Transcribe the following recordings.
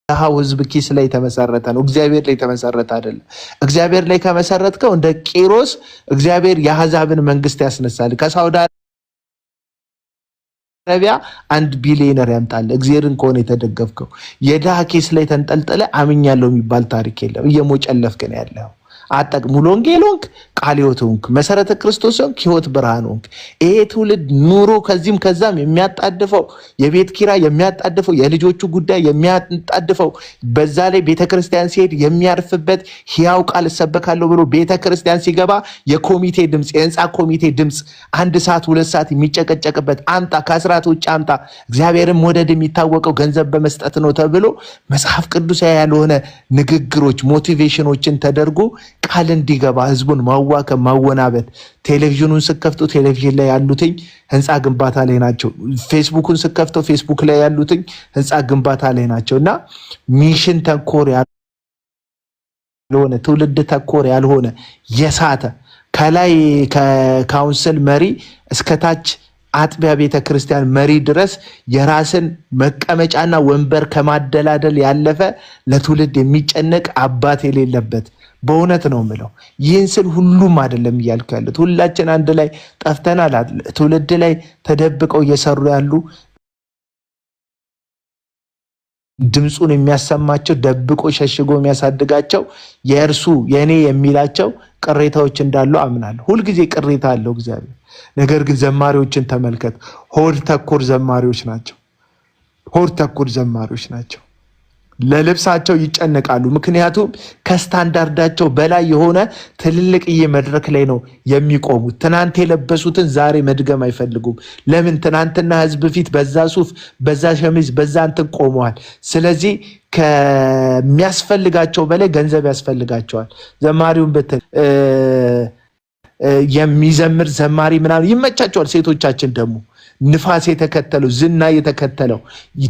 የድሃው ህዝብ ኪስ ላይ የተመሰረተ ነው። እግዚአብሔር ላይ የተመሰረተ አይደለም። እግዚአብሔር ላይ ከመሰረትከው እንደ ቂሮስ እግዚአብሔር የአሕዛብን መንግስት ያስነሳል። ከሳውዲ አረቢያ 1 ቢሊዮነር ያምጣል። እግዚአብሔርን ከሆነ የተደገፍከው የድሃ ኪስ ላይ ተንጠልጥለ አምኛለሁ የሚባል ታሪክ የለም። እየሞጨለፍክ ነው ያለው። አጠቅ ሙሉ ወንጌል ሆንክ፣ ቃል ሕይወት ሆንክ፣ መሰረተ ክርስቶስ ሆንክ፣ ሕይወት ብርሃን ሆንክ። ይሄ ትውልድ ኑሮ ከዚህም ከዛም የሚያጣድፈው የቤት ኪራይ የሚያጣድፈው የልጆቹ ጉዳይ የሚያጣድፈው በዛ ላይ ቤተክርስቲያን ሲሄድ የሚያርፍበት ሕያው ቃል እሰበካለሁ ብሎ ቤተክርስቲያን ሲገባ የኮሚቴ ድምፅ የህንፃ ኮሚቴ ድምፅ 1 ሰዓት 2 ሰዓት የሚጨቀጨቅበት አምጣ ከአስራት ውጭ አምጣ እግዚአብሔርን መውደድ የሚታወቀው ገንዘብ በመስጠት ነው ተብሎ መጽሐፍ ቅዱሳዊ ያልሆነ ንግግሮች ሞቲቬሽኖችን ተደርጎ ቃል እንዲገባ ህዝቡን ማዋከብ ማወናበድ። ቴሌቪዥኑን ስከፍቱ ቴሌቪዥን ላይ ያሉትኝ ህንፃ ግንባታ ላይ ናቸው። ፌስቡክን ስከፍተው ፌስቡክ ላይ ያሉትኝ ህንፃ ግንባታ ላይ ናቸው። እና ሚሽን ተኮር ያልሆነ ትውልድ ተኮር ያልሆነ የሳተ ከላይ ከካውንስል መሪ እስከታች አጥቢያ ቤተክርስቲያን መሪ ድረስ የራስን መቀመጫና ወንበር ከማደላደል ያለፈ ለትውልድ የሚጨነቅ አባት የሌለበት በእውነት ነው የምለው። ይህን ስል ሁሉም አይደለም እያልኩ ያሉት ሁላችን አንድ ላይ ጠፍተናል። ትውልድ ላይ ተደብቀው እየሰሩ ያሉ ድምፁን የሚያሰማቸው ደብቆ ሸሽጎ የሚያሳድጋቸው የእርሱ የኔ የሚላቸው ቅሬታዎች እንዳሉ አምናለሁ። ሁልጊዜ ቅሬታ አለው እግዚአብሔር። ነገር ግን ዘማሪዎችን ተመልከት። ሆድ ተኮር ዘማሪዎች ናቸው። ሆድ ተኮር ዘማሪዎች ናቸው። ለልብሳቸው ይጨነቃሉ። ምክንያቱም ከስታንዳርዳቸው በላይ የሆነ ትልልቅዬ መድረክ ላይ ነው የሚቆሙት። ትናንት የለበሱትን ዛሬ መድገም አይፈልጉም። ለምን? ትናንትና ህዝብ ፊት በዛ ሱፍ በዛ ሸሚዝ በዛ እንትን ቆመዋል። ስለዚህ ከሚያስፈልጋቸው በላይ ገንዘብ ያስፈልጋቸዋል። ዘማሪውን በተለይ የሚዘምር ዘማሪ ምናምን ይመቻቸዋል። ሴቶቻችን ደግሞ ንፋስ የተከተለው ዝና የተከተለው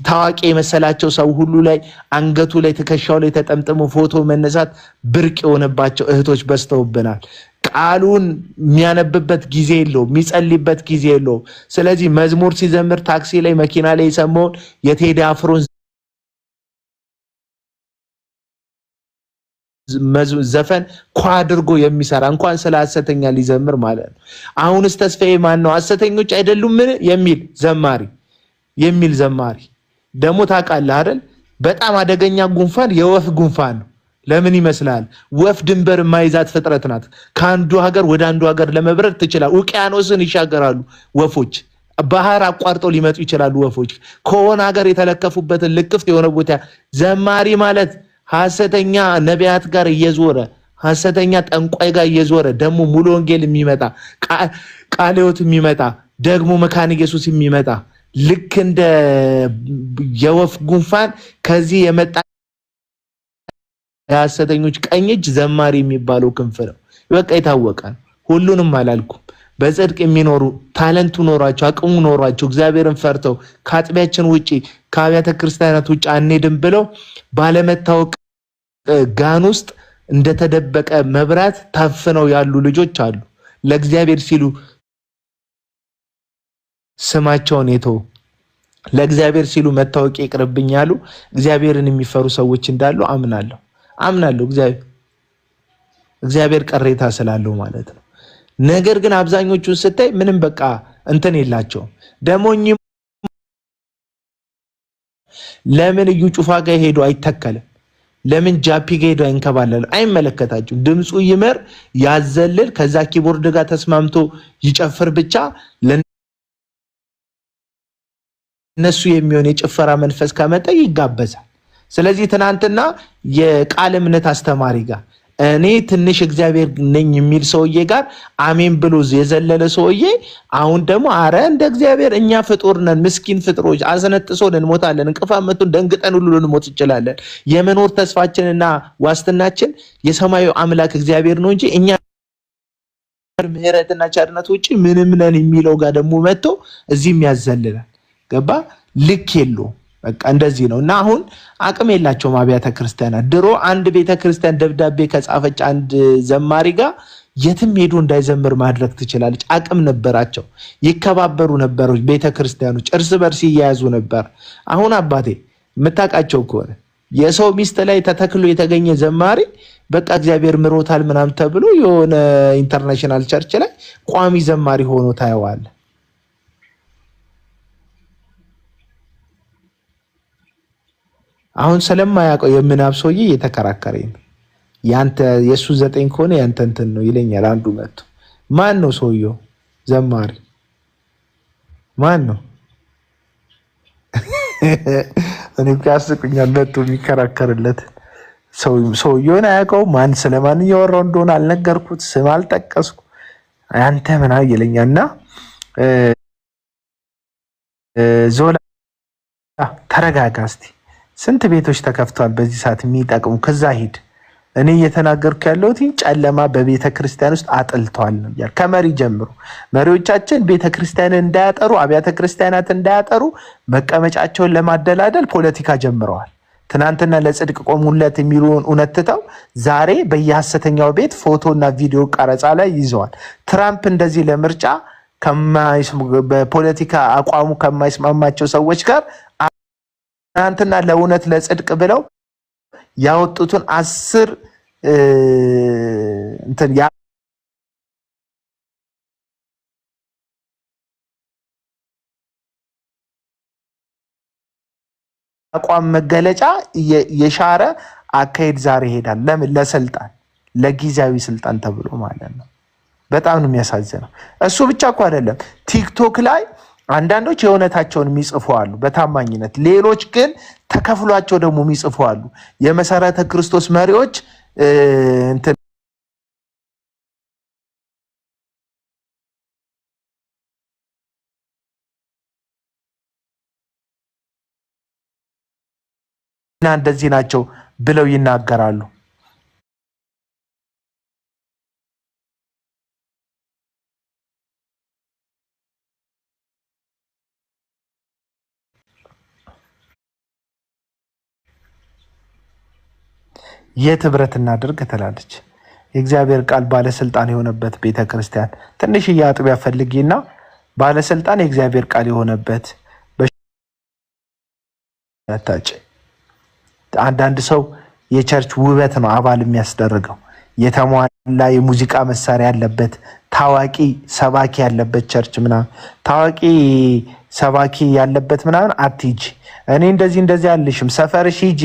ታዋቂ የመሰላቸው ሰው ሁሉ ላይ አንገቱ ላይ ትከሻው ላይ ተጠምጥሞ ፎቶ መነሳት ብርቅ የሆነባቸው እህቶች በስተውብናል። ቃሉን የሚያነብበት ጊዜ የለውም፣ የሚጸልይበት ጊዜ የለውም። ስለዚህ መዝሙር ሲዘምር ታክሲ ላይ መኪና ላይ የሰማውን የቴዲ አፍሮን ዘፈን ኳ አድርጎ የሚሰራ እንኳን ስለ ሐሰተኛ ሊዘምር ማለት ነው። አሁንስ ተስፋዬ ማን ነው? ሐሰተኞች አይደሉም ምን የሚል ዘማሪ ደግሞ ታውቃለህ አይደል? በጣም አደገኛ ጉንፋን የወፍ ጉንፋን ነው። ለምን ይመስላል? ወፍ ድንበር የማይዛት ፍጥረት ናት። ከአንዱ ሀገር ወደ አንዱ ሀገር ለመብረር ትችላል። ውቅያኖስን ይሻገራሉ ወፎች። ባህር አቋርጠው ሊመጡ ይችላሉ ወፎች። ከሆነ ሀገር የተለከፉበትን ልክፍት የሆነ ቦታ ዘማሪ ማለት ሐሰተኛ ነቢያት ጋር እየዞረ ሐሰተኛ ጠንቋይ ጋር እየዞረ ደግሞ ሙሉ ወንጌል የሚመጣ ቃለ ሕይወት የሚመጣ ደግሞ መካነ ኢየሱስ የሚመጣ ልክ እንደ የወፍ ጉንፋን ከዚህ የመጣ የሐሰተኞች ቀኝ እጅ ዘማሪ የሚባለው ክንፍ ነው። በቃ የታወቀ ነው። ሁሉንም አላልኩም። በጽድቅ የሚኖሩ ታለንቱ ኖሯቸው አቅሙ ኖሯቸው እግዚአብሔርን ፈርተው ከአጥቢያችን ውጪ ከአብያተ ክርስቲያናት ውጪ አንሄድም ብለው ባለመታወቅ ጋን ውስጥ እንደተደበቀ መብራት ታፍነው ያሉ ልጆች አሉ። ለእግዚአብሔር ሲሉ ስማቸውን የተው ለእግዚአብሔር ሲሉ መታወቅ ይቅርብኝ ያሉ እግዚአብሔርን የሚፈሩ ሰዎች እንዳሉ አምናለሁ። እግዚአብሔር ቅሬታ ስላለው ማለት ነው። ነገር ግን አብዛኞቹን ስታይ ምንም በቃ እንትን የላቸውም። ደግሞ ለምን እዩ ጩፋ ጋር ሄዶ አይተከልም? ለምን ጃፒ ጋር ሄዶ አይንከባለል? አይመለከታቸው። ድምፁ ይመር ያዘልል፣ ከዛ ኪቦርድ ጋር ተስማምቶ ይጨፍር ብቻ ለነሱ የሚሆን የጭፈራ መንፈስ ከመጣ ይጋበዛል። ስለዚህ ትናንትና የቃል እምነት አስተማሪ ጋር እኔ ትንሽ እግዚአብሔር ነኝ የሚል ሰውዬ ጋር አሜን ብሎ የዘለለ ሰውዬ አሁን ደግሞ አረ እንደ እግዚአብሔር እኛ ፍጡር ነን፣ ምስኪን ፍጥሮች፣ አዘነጥሶን እንሞታለን፣ እንቅፋት መቱን ደንግጠን ሁሉ ልንሞት እንችላለን። የመኖር ተስፋችንና ዋስትናችን የሰማዩ አምላክ እግዚአብሔር ነው እንጂ እኛ ምህረትና ቸርነት ውጪ ምንም ነን የሚለው ጋር ደግሞ መጥቶ እዚህም ያዘልላል። ገባ? ልክ የለውም። በቃ እንደዚህ ነው። እና አሁን አቅም የላቸውም አብያተ ክርስቲያናት። ድሮ አንድ ቤተክርስቲያን ደብዳቤ ከጻፈች አንድ ዘማሪ ጋር የትም ሄዶ እንዳይዘምር ማድረግ ትችላለች። አቅም ነበራቸው፣ ይከባበሩ ነበር። ቤተክርስቲያኖች እርስ በርስ ይያያዙ ነበር። አሁን አባቴ የምታውቃቸው ከሆነ የሰው ሚስት ላይ ተተክሎ የተገኘ ዘማሪ በቃ እግዚአብሔር ምሮታል ምናምን ተብሎ የሆነ ኢንተርናሽናል ቸርች ላይ ቋሚ ዘማሪ ሆኖ ታየዋለህ። አሁን ስለማያውቀው የምናብ ሰውዬ እየተከራከረኝ ነው። ያንተ የሱ 9 ከሆነ ያንተ እንትን ነው ይለኛል። አንዱ መጥቶ ማን ነው ሰውየው? ዘማሪ ማን ነው? እኔ ያስቁኛል። መጥቶ የሚከራከርለት ሰውየውን አያውቀውም። ማን ስለማን እያወራው እንደሆነ አልነገርኩት፣ ስም አልጠቀስኩ። አንተ ምናምን ይለኛል። እና ዞላ ተረጋጋ እስቲ። ስንት ቤቶች ተከፍተዋል በዚህ ሰዓት የሚጠቅሙ። ከዛ ሂድ። እኔ እየተናገርኩ ያለሁት ጨለማ በቤተ ክርስቲያን ውስጥ አጥልተዋል ነው ያል። ከመሪ ጀምሮ መሪዎቻችን ቤተ ክርስቲያንን እንዳያጠሩ፣ አብያተ ክርስቲያናት እንዳያጠሩ መቀመጫቸውን ለማደላደል ፖለቲካ ጀምረዋል። ትናንትና ለጽድቅ ቆሙለት የሚሉን እውነት ትተው ዛሬ በየሐሰተኛው ቤት ፎቶና ቪዲዮ ቀረጻ ላይ ይዘዋል። ትራምፕ እንደዚህ ለምርጫ በፖለቲካ አቋሙ ከማይስማማቸው ሰዎች ጋር ትናንትና ለእውነት ለጽድቅ ብለው ያወጡትን 10 እንትን አቋም መገለጫ የሻረ አካሄድ ዛሬ ይሄዳል። ለምን? ለስልጣን፣ ለጊዜያዊ ስልጣን ተብሎ ማለት ነው። በጣም ነው የሚያሳዝነው። እሱ ብቻ እኮ አይደለም። ቲክቶክ ላይ አንዳንዶች የእውነታቸውን የሚጽፉ አሉ በታማኝነት፣ ሌሎች ግን ተከፍሏቸው ደግሞ የሚጽፉ አሉ። የመሰረተ ክርስቶስ መሪዎች እንትን እንደዚህ ናቸው ብለው ይናገራሉ። የት ህብረት እናድርግ ትላለች። የእግዚአብሔር ቃል ባለስልጣን የሆነበት ቤተክርስቲያን ትንሽዬ አጥቢያ ፈልጊና ባለስልጣን የእግዚአብሔር ቃል የሆነበት በታጭ። አንዳንድ ሰው የቸርች ውበት ነው አባል የሚያስደርገው። የተሟላ የሙዚቃ መሳሪያ ያለበት ታዋቂ ሰባኪ ያለበት ቸርች ምናምን፣ ታዋቂ ሰባኪ ያለበት ምናምን አትሂጂ። እኔ እንደዚህ አልልሽም። ሰፈርሽ ሂጂ።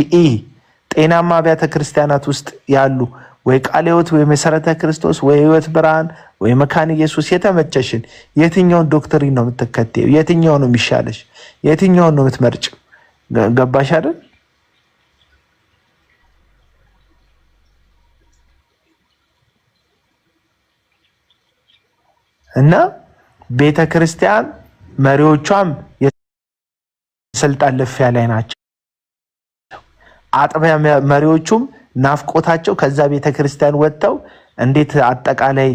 ጤናማ አብያተ ክርስቲያናት ውስጥ ያሉ ወይ ቃለ ሕይወት ወይ መሰረተ ክርስቶስ ወይ ሕይወት ብርሃን ወይ መካነ ኢየሱስ የተመቸሽን የትኛውን ዶክትሪን ነው የምትከተዩ? የትኛው ነው የሚሻለሽ? የትኛውን ነው የምትመርጭ? ገባሽ አይደል? እና ቤተ ክርስቲያን መሪዎቿም የስልጣን ልፊያ ላይ ናቸው። አጥቢያ መሪዎቹም ናፍቆታቸው ከዛ ቤተ ክርስቲያን ወጥተው እንዴት አጠቃላይ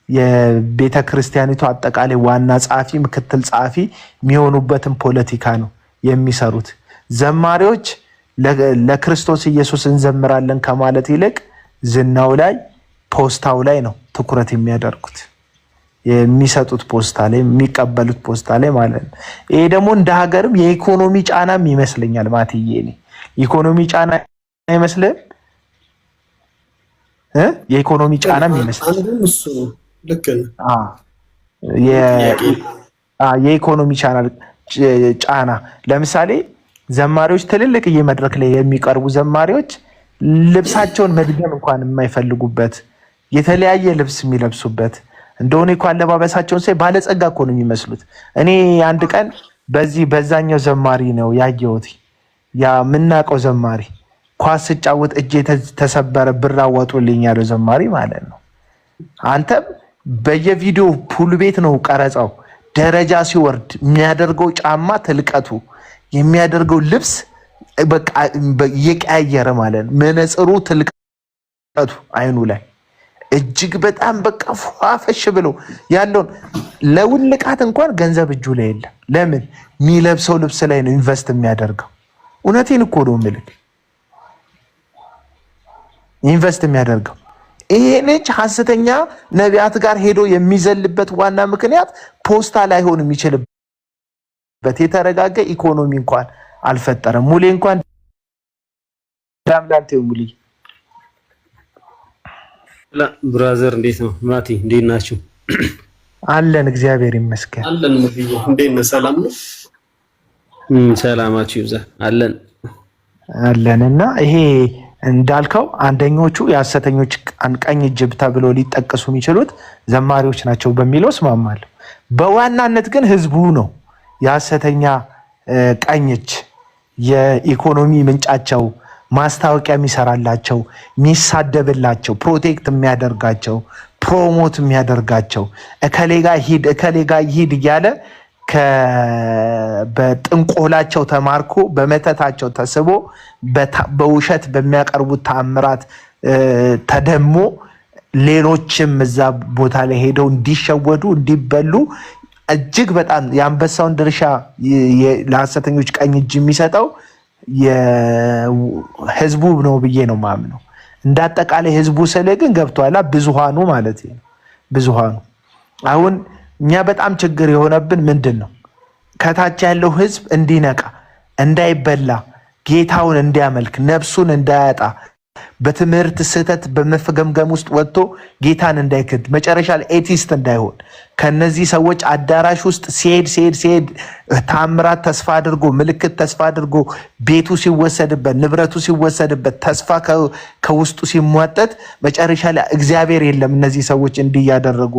የቤተ ክርስቲያኒቱ አጠቃላይ ዋና ጸሐፊ፣ ምክትል ጸሐፊ የሚሆኑበትን ፖለቲካ ነው የሚሰሩት። ዘማሪዎች ለክርስቶስ ኢየሱስ እንዘምራለን ከማለት ይልቅ ዝናው ላይ፣ ፖስታው ላይ ነው ትኩረት የሚያደርጉት። የሚሰጡት ፖስታ ላይ፣ የሚቀበሉት ፖስታ ላይ ማለት ነው። ይሄ ደግሞ እንደ ሀገርም የኢኮኖሚ ጫናም ይመስለኛል። ማትዬ እኔ ኢኮኖሚ ጫና አይመስልም? የኢኮኖሚ ጫናም ይመስላል። የኢኮኖሚ ጫና ለምሳሌ ዘማሪዎች ትልልቅ መድረክ ላይ የሚቀርቡ ዘማሪዎች ልብሳቸውን መድገም እንኳን የማይፈልጉበት የተለያየ ልብስ የሚለብሱበት እንደሆነ እኮ አለባበሳቸውን ሳይ ባለጸጋ እኮ ነው የሚመስሉት። እኔ አንድ ቀን በዛኛው ዘማሪ ነው ያየሁት። ያ የምናውቀው ዘማሪ ኳስ ስጫወት እጄ ተሰበረ ብር አዋጡልኝ ያለው ዘማሪ ማለት ነው። አንተም በየቪዲዮ ፑል ቤት ነው ቀረጻው። ደረጃ ሲወርድ የሚያደርገው ጫማ ትልቀቱ፣ የሚያደርገው ልብስ በቃ እየቀያየረ ማለት ነው። መነጽሩ ትልቀቱ አይኑ ላይ እጅግ በጣም በቃ ፏፈሽ ብሎ ያለውን ለውልቃት እንኳን ገንዘብ እጁ ላይ የለም። ለምን? የሚለብሰው ልብስ ላይ ነው ኢንቨስት የሚያደርገው። እውነቴን እኮ ነው የምልህ፣ ኢንቨስት የሚያደርገው ይሄ ልጅ ሐሰተኛ ነቢያት ጋር ሄዶ የሚዘልበት ዋና ምክንያት ፖስታ ላይሆን የሚችልበት የተረጋጋ ኢኮኖሚ እንኳን አልፈጠረም። ሙሌ እንኳን ሰላም ላንተ ሙሊ ብራዘር እንዴት ነው? ማቲ እንዴት ናችሁ? አለን እግዚአብሔር ይመስገን። አለን ሙሊ እንዴት ነው? ሰላም ነው? ሰላማችሁ ይብዛ። አለንና ይሄ እንዳልከው አንደኞቹ የሐሰተኞች ቀኝ እጅ ተብሎ ሊጠቀሱ የሚችሉት ዘማሪዎች ናቸው በሚለው እስማማለሁ። በዋናነት ግን ህዝቡ ነው የሐሰተኛ ቀኝ እጅ፣ የኢኮኖሚ ምንጫቸው፣ ማስታወቂያ የሚሰራላቸው፣ የሚሳደብላቸው፣ ፕሮቴክት የሚያደርጋቸው፣ ፕሮሞት የሚያደርጋቸው እከሌ ጋ ሂድ እያለ በጥንቆላቸው ተማርኮ በመተታቸው ተስቦ በውሸት በሚያቀርቡት ተአምራት ተደሞ ሌሎችም እዛ ቦታ ላይ ሄደው እንዲሸወዱ እንዲበሉ እጅግ በጣም የአንበሳውን ድርሻ ለሐሰተኞች ቀኝ እጅ የሚሰጠው የህዝቡ ነው ብዬ ነው ማምነው። እንዳጠቃላይ ህዝቡ ስለ ግን ገብቷላ ብዙሃኑ ማለት ነው። ብዙሃኑ አሁን እኛ በጣም ችግር የሆነብን ምንድን ነው? ከታች ያለው ህዝብ እንዲነቃ፣ እንዳይበላ፣ ጌታውን እንዲያመልክ፣ ነፍሱን እንዳያጣ፣ በትምህርት ስህተት በመፈገምገም ውስጥ ወጥቶ ጌታን እንዳይክድ፣ መጨረሻ ላይ ኤቲስት እንዳይሆን፣ ከነዚህ ሰዎች አዳራሽ ውስጥ ሲሄድ ታምራት ተስፋ አድርጎ ምልክት ተስፋ አድርጎ ቤቱ ሲወሰድበት ንብረቱ ሲወሰድበት ተስፋ ከውስጡ ሲሟጠጥ መጨረሻ ላይ እግዚአብሔር የለም እነዚህ ሰዎች እንዲህ ያደረጉ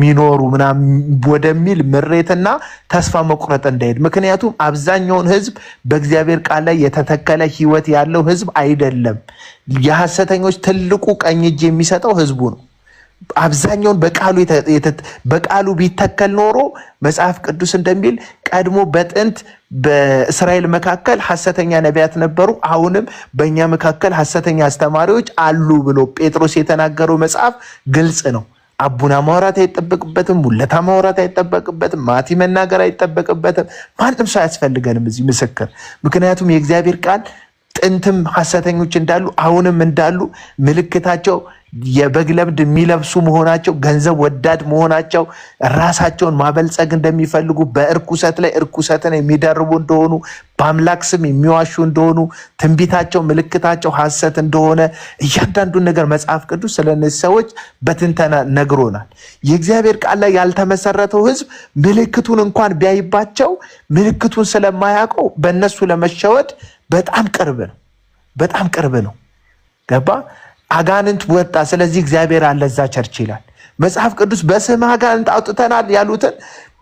ሚኖሩ ምናምን ወደሚል ምሬትና ተስፋ መቁረጥ እንዳይሄድ። ምክንያቱም አብዛኛውን ህዝብ በእግዚአብሔር ቃል ላይ የተተከለ ህይወት ያለው ህዝብ አይደለም። የሐሰተኞች ትልቁ ቀኝ እጅ የሚሰጠው ህዝቡ ነው። አብዛኛውን በቃሉ ቢተከል ኖሮ መጽሐፍ ቅዱስ እንደሚል ቀድሞ በጥንት በእስራኤል መካከል ሐሰተኛ ነቢያት ነበሩ፣ አሁንም በእኛ መካከል ሐሰተኛ አስተማሪዎች አሉ ብሎ ጴጥሮስ የተናገረው መጽሐፍ ግልጽ ነው። አቡና ማውራት አይጠበቅበትም፣ ሙለታ ማውራት አይጠበቅበትም፣ ማቲ መናገር አይጠበቅበትም። ማንም ሰው አያስፈልገንም እዚህ ምስክር። ምክንያቱም የእግዚአብሔር ቃል ጥንትም ሐሰተኞች እንዳሉ አሁንም እንዳሉ ምልክታቸው የበግ ለምድ የሚለብሱ መሆናቸው፣ ገንዘብ ወዳድ መሆናቸው፣ ራሳቸውን ማበልጸግ እንደሚፈልጉ፣ በእርኩሰት ላይ እርኩሰትን የሚደርቡ እንደሆኑ፣ በአምላክ ስም የሚዋሹ እንደሆኑ፣ ትንቢታቸው ምልክታቸው ሐሰት እንደሆነ እያንዳንዱን ነገር መጽሐፍ ቅዱስ ስለነዚህ ሰዎች በትንተና ነግሮናል። የእግዚአብሔር ቃል ላይ ያልተመሰረተው ህዝብ ምልክቱን እንኳን ቢያይባቸው ምልክቱን ስለማያውቀው በእነሱ ለመሸወድ በጣም ቅርብ ነው። ገባ? አጋንንት ወጣ፣ ስለዚህ እግዚአብሔር አለ እዛ ቸርች ይላል መጽሐፍ ቅዱስ። በስም አጋንንት አውጥተናል ያሉትን፣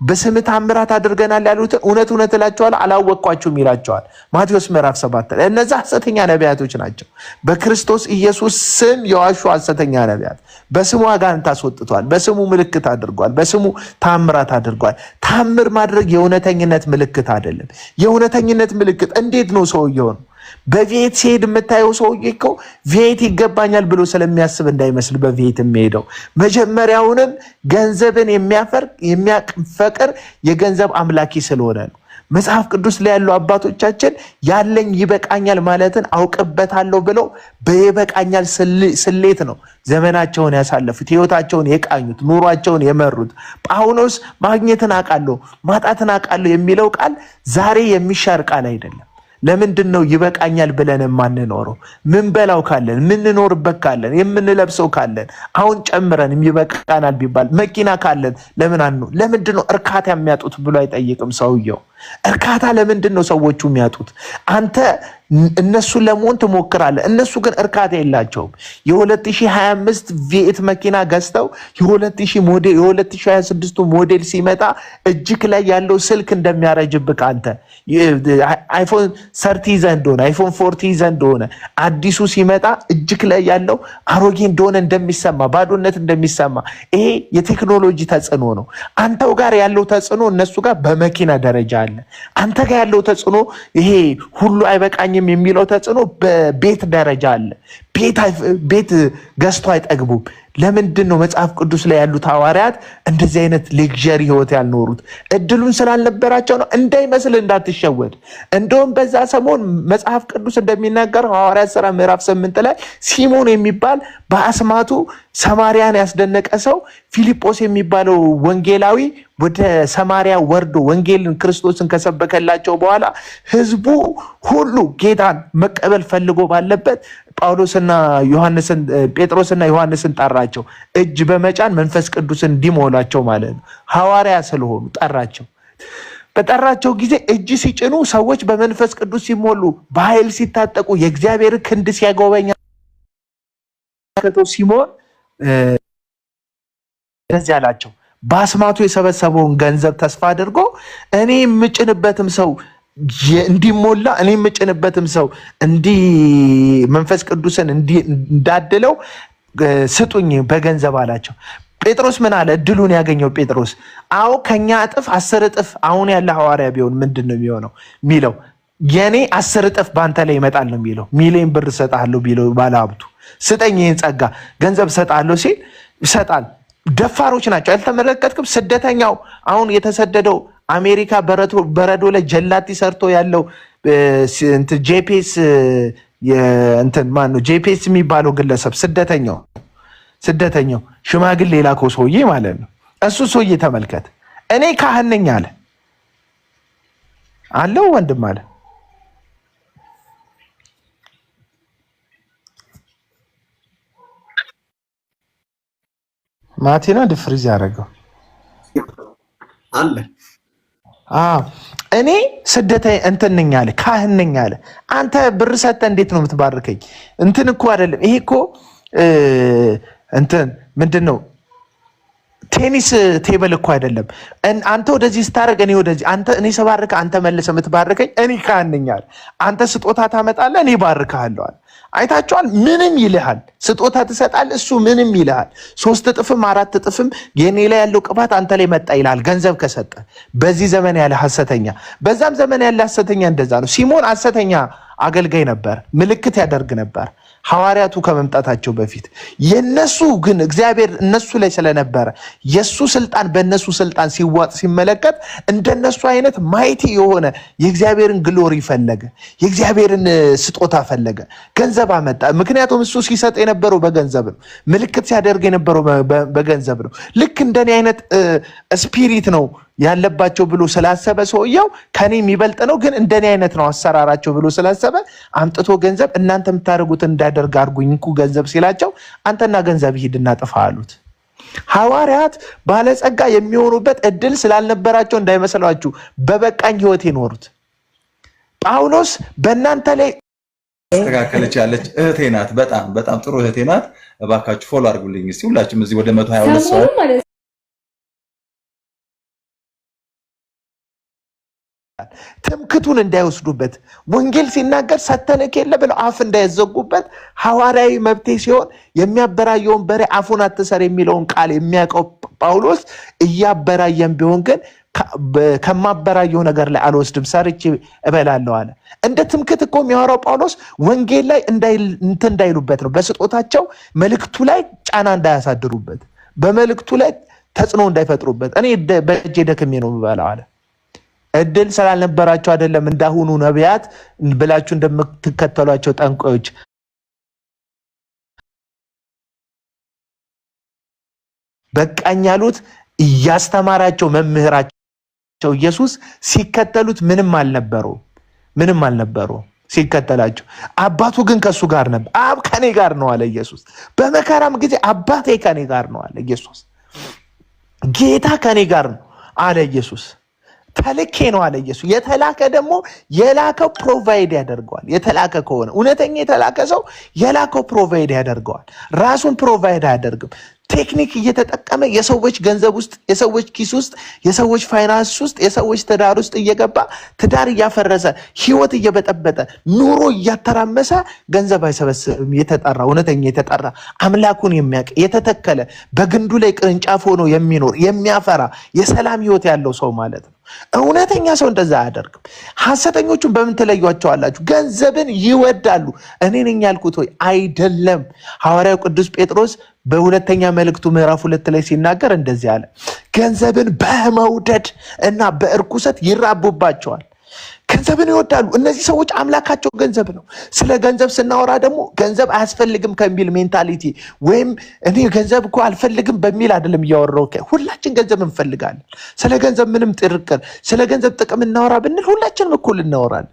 በስም ታምራት አድርገናል ያሉትን እውነት እላቸዋለሁ አላወቅኳችሁም ይላቸዋል ማቴዎስ ምዕራፍ 7 ላይ። እነዛ ሐሰተኛ ነቢያቶች ናቸው። በክርስቶስ ኢየሱስ ስም የዋሹ ሐሰተኛ ነቢያት በስሙ አጋንንት አስወጥቷል፣ በስሙ ምልክት አድርጓል፣ በስሙ ታምራት አድርጓል። ታምር ማድረግ የእውነተኝነት ምልክት አይደለም። የእውነተኝነት ምልክት እንዴት ነው? ሰውየው ነው በቪኤት ሲሄድ የምታየው ሰውዬ እኮ ቪኤት ይገባኛል ብሎ ስለሚያስብ እንዳይመስል በቪኤት የሚሄደው መጀመሪያውንም ገንዘብን የሚያፈቅር የገንዘብ አምላኪ ስለሆነ ነው። መጽሐፍ ቅዱስ ላይ ያሉ አባቶቻችን ያለኝ ይበቃኛል ማለትን አውቅበታለሁ ብለው በይበቃኛል ስሌት ነው ዘመናቸውን ያሳለፉት፣ ህይወታቸውን የቃኙት፣ ኑሯቸውን የመሩት። ጳውሎስ ማግኘትን አውቃለሁ ማጣትን አውቃለሁ የሚለው ቃል ዛሬ የሚሻር ቃል አይደለም። ለምንድን ነው ይበቃኛል ብለን የማንኖረው? ምን በላው ካለን፣ ምንኖርበት ካለን፣ የምንለብሰው ካለን አሁን ጨምረን ይበቃናል ቢባል መኪና ካለን ለምንድን ነው እርካታ የሚያጡት ብሎ አይጠይቅም ሰውየው። እርካታ ለምንድን ነው ሰዎቹ የሚያጡት? አንተ እነሱን ለመሆን ትሞክራለህ፣ እነሱ ግን እርካታ የላቸውም። የ2025 ቪኤት መኪና ገዝተው የ2026 ሞዴል ሲመጣ እጅግ ላይ ያለው ስልክ እንደሚያረጅብህ አንተ አይፎን 30 ይዘህ እንደሆነ አይፎን 40 ይዘህ እንደሆነ አዲሱ ሲመጣ እጅግ ላይ ያለው አሮጌ እንደሆነ እንደሚሰማ፣ ባዶነት እንደሚሰማ፣ ይሄ የቴክኖሎጂ ተጽዕኖ ነው። አንተው ጋር ያለው ተጽዕኖ እነሱ ጋር በመኪና ደረጃ አለ። አንተ ጋር ያለው ተጽዕኖ ይሄ ሁሉ አይበቃኝም የሚለው ተጽዕኖ በቤት ደረጃ አለ። ቤት ገዝቶ አይጠግቡም። ለምንድን ነው መጽሐፍ ቅዱስ ላይ ያሉት ሐዋርያት እንደዚህ አይነት ሌክዠሪ ህይወት ያልኖሩት? እድሉን ስላልነበራቸው ነው። እንዳይመስል እንዳትሸወድ። እንደውም በዛ ሰሞን መጽሐፍ ቅዱስ እንደሚናገረው ሐዋርያት ሥራ ምዕራፍ 8 ላይ ሲሞን የሚባል በአስማቱ ሰማርያን ያስደነቀ ሰው ፊልጶስ የሚባለው ወንጌላዊ ወደ ሰማርያ ወርዶ ወንጌልን ክርስቶስን ከሰበከላቸው በኋላ ህዝቡ ሁሉ ጌታን መቀበል ፈልጎ ባለበት ጴጥሮስና ዮሐንስን ጠራቸው። እጅ በመጫን መንፈስ ቅዱስን እንዲሞላቸው ማለት ነው። ሐዋርያ ስለሆኑ ጠራቸው። በጠራቸው ጊዜ እጅ ሲጭኑ ሰዎች በመንፈስ ቅዱስ ሲሞሉ በኃይል ሲታጠቁ የእግዚአብሔር ክንድ ሲያጎበኛ ሲሞን እንደዚህ አላቸው። በአስማቱ የሰበሰበውን ገንዘብ ተስፋ አድርጎ እኔ የምጭንበትም ሰው እንዲሞላ እኔ የምጭንበትም ሰው መንፈስ ቅዱስን እንዳድለው ስጡኝ በገንዘብ አላቸው። ጴጥሮስ ምን አለ? እድሉን ያገኘው ጴጥሮስ አዎ ከኛ እጥፍ 10 እጥፍ አሁን ያለ ሐዋርያ ቢሆን ምንድን ነው የሚሆነው የሚለው? የኔ 10 እጥፍ በአንተ ላይ ይመጣል ነው የሚለው። ሚሊዮን ብር እሰጥሃለሁ ቢለው ባለሀብቱ ስጠኝ ይህን ጸጋ ገንዘብ እሰጥሃለሁ ሲል ይሰጣል። ደፋሮች ናቸው። ያልተመለከትክም? ስደተኛው አሁን የተሰደደው አሜሪካ በረዶ ላይ ጀላቲ ሰርቶ ያለው ጄፒኤስ ጄፒኤስ የሚባለው ግለሰብ ስደተኛው ሽማግሌ የላከው ሰውዬ ማለት ነው። እሱ ሰውዬ ተመልከት። እኔ ካህን ነኝ አለ አለው ወንድም አለ ማቲና ድፍሪዝ ያደረገው አለ። እኔ ስደተኛ እንትን ነኝ አለ፣ ካህን ነኝ አለ። አንተ ብር ሰጥተህ እንዴት ነው የምትባርከኝ? እንትን እኮ አይደለም ይሄ እኮ እንትን ምንድን ነው ቴኒስ ቴብል እኮ አይደለም። አንተ ወደዚህ ስታደርግ እኔ ወደዚህ፣ እኔ ስባርክ አንተ መልሰህ የምትባርከኝ እኔ ካህን ነኝ አለ። አንተ ስጦታ ታመጣለህ፣ እኔ ባርክሃለሁ አለ። አይታችኋል? ምንም ይልሃል። ስጦታ ትሰጣለህ፣ እሱ ምንም ይልሃል። 3 እጥፍም 4 እጥፍም የኔ ላይ ያለው ቅባት አንተ ላይ መጣ ይልሃል ገንዘብ ከሰጠ። በዚህ ዘመን ያለ ሐሰተኛ፣ በዛም ዘመን ያለ ሐሰተኛ እንደዛ ነው። ሲሞን ሐሰተኛ አገልጋይ ነበር፣ ምልክት ያደርግ ነበር ሐዋርያቱ ከመምጣታቸው በፊት። የነሱ ግን እግዚአብሔር እነሱ ላይ ስለነበረ የሱ ስልጣን በእነሱ ስልጣን ሲዋጥ ሲመለከት እንደነሱ አይነት ማይቲ የሆነ የእግዚአብሔርን ግሎሪ ፈለገ፣ የእግዚአብሔርን ስጦታ ፈለገ፣ ገንዘብ አመጣ። ምክንያቱም እሱ ሲሰጥ የነበረው በገንዘብ ነው፣ ምልክት ሲያደርግ የነበረው በገንዘብ ነው። ልክ እንደኔ አይነት ስፒሪት ነው ያለባቸው ብሎ ስላሰበ ሰውየው ከኔ የሚበልጥ ነው ግን እንደኔ አይነት ነው አሰራራቸው ብሎ ስላሰበ አምጥቶ ገንዘብ እናንተ የምታደርጉትን እንዳደርግ አድርጉኝ እንኩ ገንዘብ ሲላቸው አንተና ገንዘብ ሂድና ጥፋ አሉት። ሐዋርያት ባለጸጋ የሚሆኑበት እድል ስላልነበራቸው እንዳይመስላችሁ በበቃኝ ህይወት የኖሩት። ጳውሎስ በእናንተ ላይ ተስተካከለች ያለች እህቴ ናት። በጣም በጣም ጥሩ እህቴ ናት። እባካችሁ ፎሎ አድርጉልኝ እስቲ ሁላችሁም እዚህ ወደ 122 ሰው ትምክቱን እንዳይወስዱበት ወንጌል ሲናገር ሰተንክ የለ ብለው አፍ እንዳይዘጉበት ሐዋርያዊ መብቴ ሲሆን የሚያበራየውን በሬ አፉን አትሰር የሚለውን ቃል የሚያውቀው ጳውሎስ እያበራየን ቢሆን ግን ከማበራየው ነገር ላይ አልወስድም ሰርቼ እበላለሁ አለ። እንደ ትምክት እኮ የሚያወራው ጳውሎስ ወንጌል ላይ እንዳይሉበት ነው። በስጦታቸው መልእክቱ ላይ ጫና እንዳያሳድሩበት፣ በመልእክቱ ላይ ተጽዕኖ እንዳይፈጥሩበት። እኔ በእጄ ደክሜ ነው የምበላው አለ። እድል ስላልነበራቸው አይደለም እንዳሁኑ ነቢያት ብላችሁ እንደምትከተሏቸው ጠንቋዮች በቃኝ ያሉት እያስተማራቸው መምህራቸው ኢየሱስ ሲከተሉት ምንም አልነበሩ ሲከተላቸው። አባቱ ግን ከሱ ጋር ነበር። አብ ከኔ ጋር ነው አለ ኢየሱስ። በመከራም ጊዜ አባቴ ከኔ ጋር ነው አለ ኢየሱስ። ጌታ ከኔ ጋር ነው አለ ኢየሱስ። ተልኬ ነው አለ ኢየሱስ። የተላከ ደግሞ የላከው ፕሮቫይድ ያደርገዋል። የተላከ ከሆነ እውነተኛ የተላከ ሰው የላከው ፕሮቫይድ ያደርገዋል። ራሱን ፕሮቫይድ አያደርግም። ቴክኒክ እየተጠቀመ የሰዎች ገንዘብ ውስጥ፣ የሰዎች ኪስ ውስጥ፣ የሰዎች ፋይናንስ ውስጥ፣ የሰዎች ትዳር ውስጥ እየገባ ትዳር እያፈረሰ ህይወት እየበጠበጠ ኑሮ እያተራመሰ ገንዘብ አይሰበስብም። የተጠራ እውነተኛ የተጠራ አምላኩን የሚያውቅ የተተከለ በግንዱ ላይ ቅርንጫፍ ሆኖ የሚኖር የሚያፈራ የሰላም ህይወት ያለው ሰው ማለት ነው። እውነተኛ ሰው እንደዛ አያደርግም። ሐሰተኞቹን በምን ትለዩዋቸዋላችሁ? ገንዘብን ይወዳሉ። እኔ ነኝ ያልኩት ወይ? አይደለም። ሐዋርያው ቅዱስ ጴጥሮስ በሁለተኛ መልእክቱ ምዕራፍ 2 ላይ ሲናገር እንደዚህ አለ፣ ገንዘብን በመውደድ እና በእርኩሰት ይራቡባቸዋል። ገንዘብን ይወዳሉ። እነዚህ ሰዎች አምላካቸው ገንዘብ ነው። ስለ ገንዘብ ስናወራ ደግሞ ገንዘብ አያስፈልግም ከሚል ሜንታሊቲ ወይም እኔ ገንዘብ እኮ አልፈልግም በሚል አይደለም እያወራው። ሁላችን ገንዘብ እንፈልጋለን። ስለ ገንዘብ ምንም ጥርቅር፣ ስለ ገንዘብ ጥቅም እናወራ ብንል ሁላችንም እኩል እናወራለን።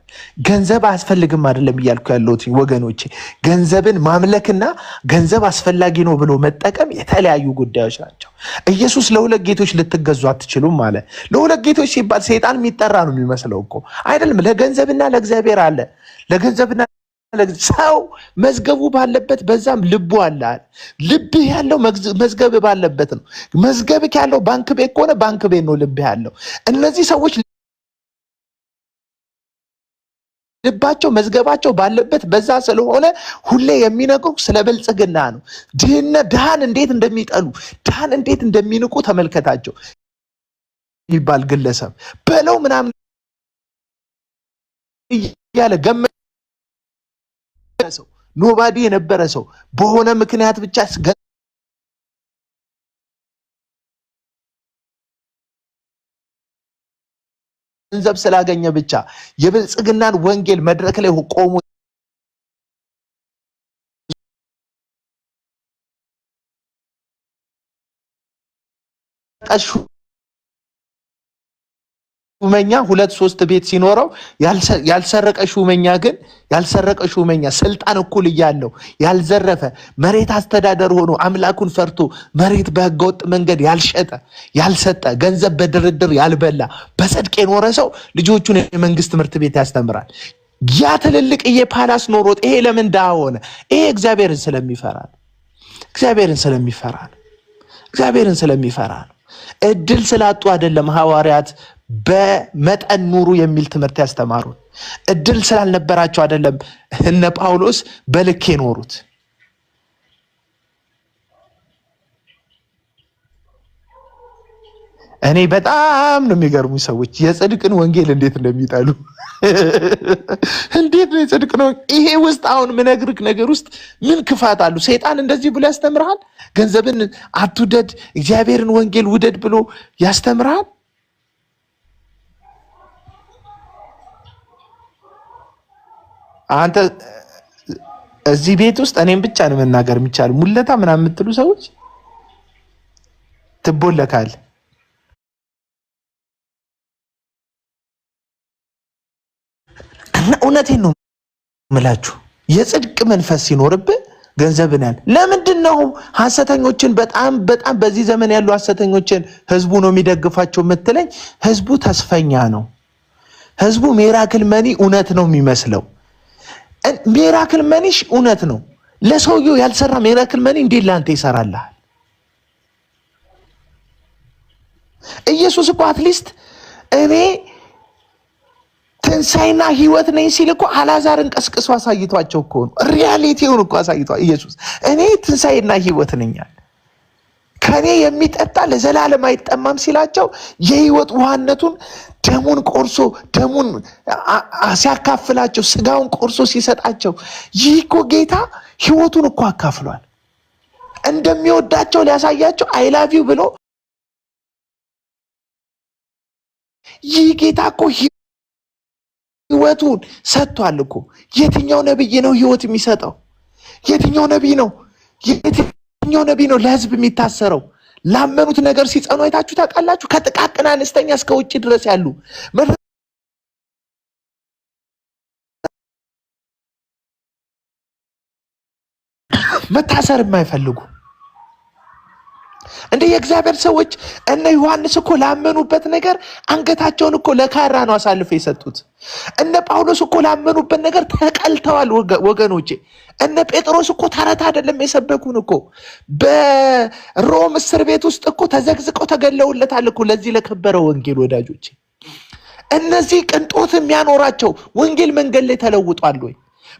ገንዘብ አያስፈልግም አይደለም እያልኩ ያለሁት ወገኖቼ። ገንዘብን ማምለክና ገንዘብ አስፈላጊ ነው ብሎ መጠቀም የተለያዩ ጉዳዮች ናቸው። ኢየሱስ ለሁለት ጌቶች ልትገዙ አትችሉም አለ። ለሁለት ጌቶች ሲባል ሰይጣን የሚጠራ ነው የሚመስለው እኮ አይደለም። ለገንዘብና ለእግዚአብሔር አለ። ለገንዘብና ሰው መዝገቡ ባለበት በዛም ልቡ አለ። ልብህ ያለው መዝገብ ባለበት ነው። መዝገብህ ያለው ባንክ ቤት ከሆነ ባንክ ቤት ነው ልብህ ያለው። እነዚህ ሰዎች ልባቸው መዝገባቸው ባለበት በዛ ስለሆነ ሁሌ የሚነግሩ ስለ ብልጽግና ነው። ድሃን እንዴት እንደሚጠሉ፣ ድሃን እንዴት እንደሚንቁ ተመልከታቸው። ይባል ግለሰብ በለው ምናምን እያለ ገመሰው ኖባዲ የነበረ ሰው በሆነ ምክንያት ብቻ ገንዘብ ስላገኘ ብቻ የብልጽግናን ወንጌል መድረክ ላይ ቆሞ ሹመኛ 2-3 ቤት ሲኖረው ያልሰረቀ ሹመኛ ስልጣን እኩል እያለው ያልዘረፈ መሬት አስተዳደር ሆኖ አምላኩን ፈርቶ መሬት በህገወጥ መንገድ ያልሸጠ ያልሰጠ ገንዘብ በድርድር ያልበላ በጽድቅ የኖረ ሰው ልጆቹን የመንግስት ትምህርት ቤት ያስተምራል። ያ ትልልቅ የፓላስ ኖሮት ይሄ ለምን ዳ ሆነ? ይሄ እግዚአብሔርን ስለሚፈራ ነው። እድል ስላጡ አይደለም ሐዋርያት በመጠን ኑሩ የሚል ትምህርት ያስተማሩት። እድል ስላልነበራቸው አይደለም እነ ጳውሎስ በልክ የኖሩት። እኔ በጣም ነው የሚገርሙ ሰዎች የጽድቅን ወንጌል እንዴት እንደሚጠሉ። እንዴት ነው የጽድቅ ነው? ይሄ ውስጥ አሁን ምነግርህ ነገር ውስጥ ምን ክፋት አሉ? ሰይጣን እንደዚህ ብሎ ያስተምርሃል። ገንዘብን አትውደድ፣ እግዚአብሔርን ወንጌል ውደድ ብሎ ያስተምርሃል። አንተ እዚህ ቤት ውስጥ እኔም ብቻ ነው መናገር የሚቻል ሙለታ ምናምን የምትሉ ሰዎች ትቦለካል። እና እውነቴን ነው የምላችሁ የጽድቅ መንፈስ ሲኖርብህ ገንዘብን ያለ ለምንድን ነው ሐሰተኞችን በጣም በዚህ ዘመን ያሉ ሐሰተኞችን ህዝቡ ነው የሚደግፋቸው የምትለኝ? ህዝቡ ተስፈኛ ነው። ህዝቡ ሚራክል መኒ እውነት ነው የሚመስለው። ሚራክል መኒሽ እውነት ነው። ለሰውየው ያልሰራ ሚራክል መኒ እንዴት ላንተ ይሰራልሃል? ኢየሱስ እኮ አትሊስት እኔ ትንሣኤና ህይወት ነኝ ሲል እኮ አልዓዛርን ቀስቅሶ አሳይቷቸው እኮ ነው። ሪያሊቲውን እኮ አሳይቷል ኢየሱስ። እኔ ትንሣኤና ህይወት ነኛል፣ ከኔ የሚጠጣ ለዘላለም አይጠማም ሲላቸው የህይወት ውሃነቱን ደሙን ቆርሶ ደሙን ሲያካፍላቸው ስጋውን ቆርሶ ሲሰጣቸው ይህ እኮ ጌታ ህይወቱን እኮ አካፍሏል። እንደሚወዳቸው ሊያሳያቸው አይ ላቭ ዩ ብሎ ይህ ጌታ እኮ ህይወቱን ሰጥቷል እኮ። የትኛው ነብይ ነው ህይወት የሚሰጠው? የትኛው ነብይ ነው ለህዝብ የሚታሰረው? ላመኑት ነገር ሲጸኑ አይታችሁ ታውቃላችሁ? ከጥቃቅን አነስተኛ እስከ ውጭ ድረስ ያሉ መታሰር የማይፈልጉ እንደ የእግዚአብሔር ሰዎች እነ ዮሐንስ እኮ ላመኑበት ነገር አንገታቸውን እኮ ለካራ ነው አሳልፈው የሰጡት። እነ ጳውሎስ እኮ ላመኑበት ነገር ተቀልተዋል ወገኖቼ። እነ ጴጥሮስ እኮ ተረት አይደለም የሰበኩን እኮ በሮም እስር ቤት ውስጥ እኮ ተዘግዝቀው ተገለውለታል እኮ ለዚህ ለከበረ ወንጌል ወዳጆቼ። እነዚህ ቅንጦት የሚያኖራቸው ወንጌል መንገድ ላይ ተለውጧል ወይ?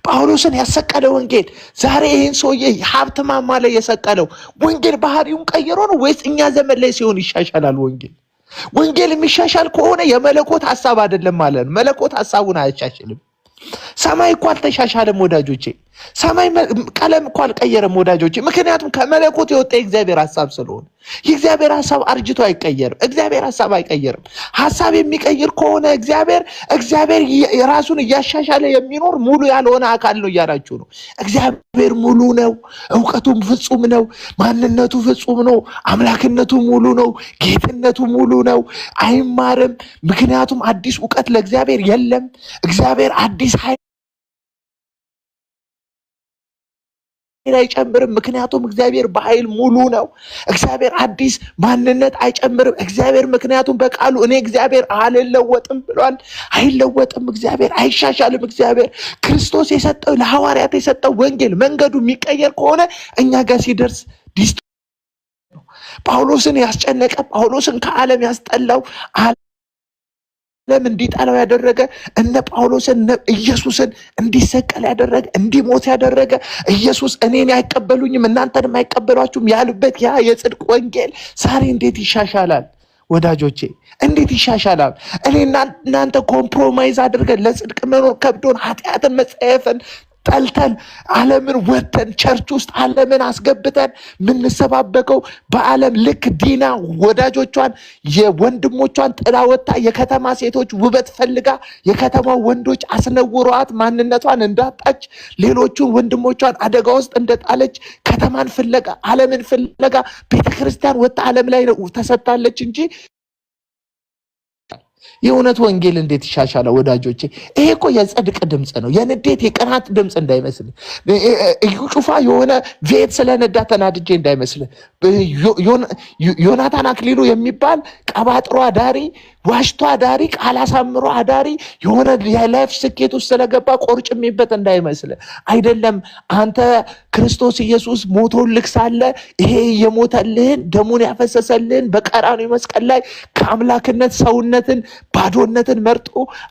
ጳውሎስን ያሰቀለ ወንጌል ዛሬ ይህን ሰውዬ ሀብት ማማ ላይ የሰቀለው ወንጌል ባህሪውን ቀይሮ ነው ወይስ እኛ ዘመን ላይ ሲሆን ይሻሻላል? ወንጌል የሚሻሻል ከሆነ የመለኮት ሐሳብ አይደለም ማለት ነው። መለኮት ሐሳቡን አያሻሽልም። ሰማይ እኮ አልተሻሻለም ወዳጆቼ። ሰማይ ቀለም እኮ አልቀየረም ወዳጆች፣ ምክንያቱም ከመለኮት የወጣ የእግዚአብሔር ሐሳብ ስለሆነ። የእግዚአብሔር ሐሳብ አርጅቶ አይቀየርም። እግዚአብሔር ሐሳብ አይቀየርም። ሐሳብ የሚቀይር ከሆነ እግዚአብሔር ራሱን እያሻሻለ የሚኖር ሙሉ ያልሆነ አካል ነው እያላችሁ ነው። እግዚአብሔር ሙሉ ነው። እውቀቱም ፍጹም ነው። ማንነቱ ፍጹም ነው። አምላክነቱ ሙሉ ነው። ጌትነቱ ሙሉ ነው። አይማርም። ምክንያቱም አዲስ እውቀት ለእግዚአብሔር የለም። እግዚአብሔር አዲስ አይጨምርም። ምክንያቱም እግዚአብሔር በኃይል ሙሉ ነው። እግዚአብሔር አዲስ ማንነት አይጨምርም። እግዚአብሔር ምክንያቱም በቃሉ እኔ እግዚአብሔር አልለወጥም ብሏል። አይለወጥም። እግዚአብሔር አይሻሻልም። እግዚአብሔር ክርስቶስ የሰጠው ለሐዋርያት የሰጠው ወንጌል መንገዱ የሚቀየር ከሆነ እኛ ጋር ሲደርስ ጳውሎስን ያስጨነቀ ጳውሎስን ከዓለም ያስጠላው ዓለም እንዲጠላው ያደረገ እነ ጳውሎስን ኢየሱስን እንዲሰቀል ያደረገ እንዲሞት ያደረገ ኢየሱስ እኔን አይቀበሉኝም እናንተንም አይቀበሏችሁም ያሉበት ያ የጽድቅ ወንጌል ዛሬ እንዴት ይሻሻላል ወዳጆቼ? እንዴት ይሻሻላል? እኔና እናንተ ኮምፕሮማይዝ አድርገን ለጽድቅ መኖር ከብዶን ኃጢአትን መጸየፍን ጠልተን ዓለምን ወተን ቸርች ውስጥ ዓለምን አስገብተን ምንሰባበከው በዓለም ልክ ዲና ወዳጆቿን የወንድሞቿን ጥላ ወጣ የከተማ ሴቶች ውበት ፈልጋ የከተማው ወንዶች አስነውሯት ማንነቷን እንዳጣች ሌሎቹን ወንድሞቿን አደጋ ውስጥ እንደጣለች ከተማን ፍለጋ ዓለምን ፍለጋ ቤተክርስቲያን ወጣ ዓለም ላይ ተሰጥታለች እንጂ የእውነት ወንጌል እንዴት ይሻሻላል ወዳጆቼ? ይሄ እኮ የጽድቅ ድምጽ ነው፣ የንዴት የቅናት ድምጽ እንዳይመስል። እዩ ጩፋ የሆነ ቬት ስለነዳ ተናድጄ እንዳይመስል። ዮናታን አክሊሉ የሚባል ቀባጥሮ አዳሪ ዋሽቶ አዳሪ ቃል አሳምሮ አዳሪ የሆነ የላይፍ ስኬት ውስጥ ስለገባ ቆርጭሜበት እንዳይመስል። አይደለም። አንተ ክርስቶስ ኢየሱስ ሞቶልህ ሳለ ይሄ የሞተልህን ደሙን ያፈሰሰልህን በቀራንዮ መስቀል ላይ ከአምላክነት ሰውነትን ባዶነትን መርጦ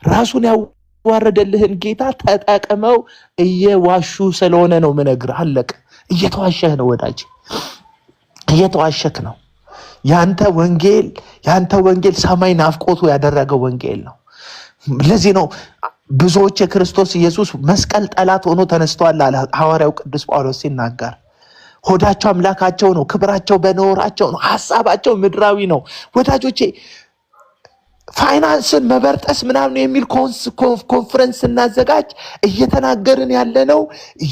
ራሱን ያዋረደልህን ጌታ ተጠቅመው እየዋሹ ስለሆነ ነው ምነግርህ። አለቀ። እየተዋሸህ ነው ወዳጅ፣ እየተዋሸክ ነው። ያንተ ወንጌል ሰማይ ናፍቆቱ ያደረገው ወንጌል ነው። ለዚህ ነው ብዙዎች የክርስቶስ ኢየሱስ መስቀል ጠላት ሆኖ ተነስተዋል አለ ሐዋርያው ቅዱስ ጳውሎስ ሲናገር። ሆዳቸው አምላካቸው ነው፣ ክብራቸው በኖራቸው ነው፣ ሐሳባቸው ምድራዊ ነው ወዳጆቼ። ፋይናንስን መበርጠስ ምናምን የሚል ኮንፈረንስ እናዘጋጅ እየተናገርን ያለነው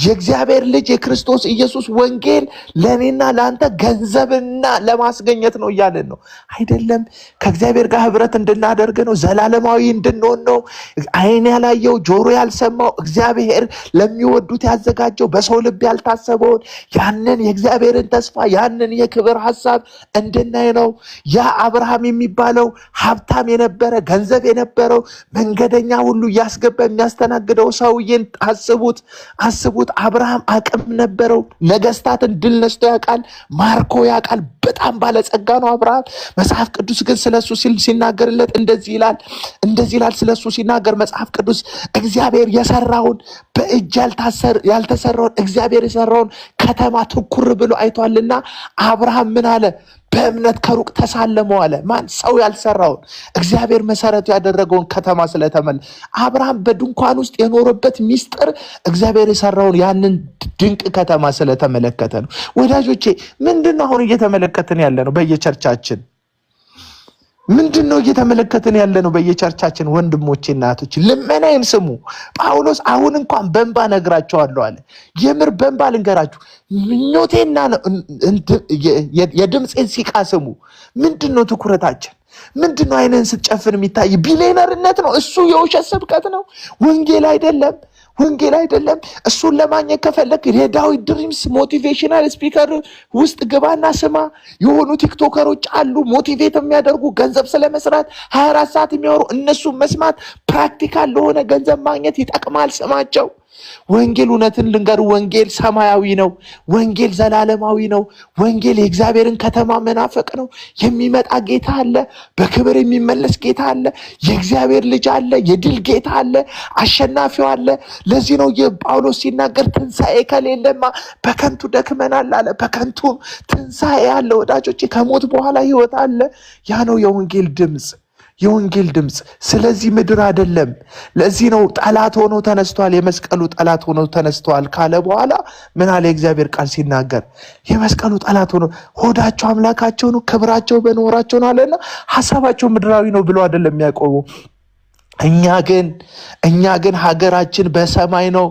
የእግዚአብሔር ልጅ የክርስቶስ ኢየሱስ ወንጌል ለእኔና ለአንተ ገንዘብና ለማስገኘት ነው እያለን ነው አይደለም። ከእግዚአብሔር ጋር ህብረት እንድናደርግ ነው፣ ዘላለማዊ እንድንሆን ነው። ዓይን ያላየው ጆሮ ያልሰማው እግዚአብሔር ለሚወዱት ያዘጋጀው በሰው ልብ ያልታሰበውን ያንን የእግዚአብሔርን ተስፋ ያንን የክብር ሐሳብ እንድናይ ነው። ያ አብርሃም የሚባለው ሀብታም የነበረ ገንዘብ የነበረው መንገደኛ ሁሉ እያስገባ የሚያስተናግደው ሰውዬን አስቡት። አብርሃም አቅም ነበረው። ነገስታትን ድል ነስቶ ያውቃል፣ ማርኮ ያውቃል። በጣም ባለጸጋ ነው አብርሃም። መጽሐፍ ቅዱስ ግን ስለሱ ሲናገርለት እንደዚህ ይላል ስለሱ ሲናገር መጽሐፍ ቅዱስ እግዚአብሔር የሰራውን በእጅ ያልተሰራውን እግዚአብሔር የሰራውን ከተማ ትኩር ብሎ አይቷልና አብርሃም ምን አለ? በእምነት ከሩቅ ተሳለመው አለ። ማን? ሰው ያልሰራውን እግዚአብሔር መሰረቱ ያደረገውን ከተማ ስለተመለ አብርሃም በድንኳን ውስጥ የኖረበት ሚስጥር እግዚአብሔር የሰራውን ያንን ድንቅ ከተማ ስለተመለከተ ነው። ወዳጆቼ ምንድነው አሁን እየተመለከትን ያለ ነው በየቸርቻችን? ምንድነው እየተመለከትን ያለ ነው በየቸርቻችን? ወንድሞቼ እናቶች ልመናዬን ስሙ። ጳውሎስ አሁን እንኳን በእንባ ነግራቸዋለሁ አለ። የምር በእንባ ልንገራችሁ። ምኞቴና የድምፄን ሲቃ ስሙ። ምንድነው ትኩረታችን? ምንድነው አይነን ስትጨፍን የሚታይ? ቢሊየነርነት ነው እሱ? የውሸት ስብከት ነው? ወንጌል አይደለም። እሱን ለማግኘት ከፈለክ የዳዊት ድሪምስ ሞቲቬሽናል ስፒከር ውስጥ ግባና ስማ። የሆኑ ቲክቶከሮች አሉ ሞቲቬት የሚያደርጉ ገንዘብ ስለመስራት 24 ሰዓት የሚያወሩ። እነሱን መስማት ፕራክቲካል ለሆነ ገንዘብ ማግኘት ይጠቅማል። ስማቸው። ወንጌል እውነትን ልንገር፣ ወንጌል ሰማያዊ ነው። ወንጌል ዘላለማዊ ነው። ወንጌል የእግዚአብሔርን ከተማ መናፈቅ ነው። የሚመጣ ጌታ አለ፣ በክብር የሚመለስ ጌታ አለ፣ የእግዚአብሔር ልጅ አለ፣ የድል ጌታ አለ፣ አሸናፊው አለ። ለዚህ ነው የጳውሎስ ሲናገር ትንሣኤ ከሌለማ በከንቱ ደክመናል አለ። በከንቱ ትንሣኤ አለ ወዳጆቼ፣ ከሞት በኋላ ህይወት አለ። ያ ነው የወንጌል ድምፅ። የወንጌል ድምፅ ስለዚህ ምድር አይደለም። ለዚህ ነው ጠላት ሆኖ ተነስቷል፣ የመስቀሉ ጠላት ሆኖ ተነስቷል ካለ በኋላ ምን አለ የእግዚአብሔር ቃል ሲናገር? የመስቀሉ ጠላት ሆኖ ሆዳቸው አምላካቸው ነው፣ ክብራቸው በኖራቸው ነው አለና ሀሳባቸው ምድራዊ ነው ብሎ አይደለም ያዕቆብ። እኛ ግን ሀገራችን በሰማይ ነው።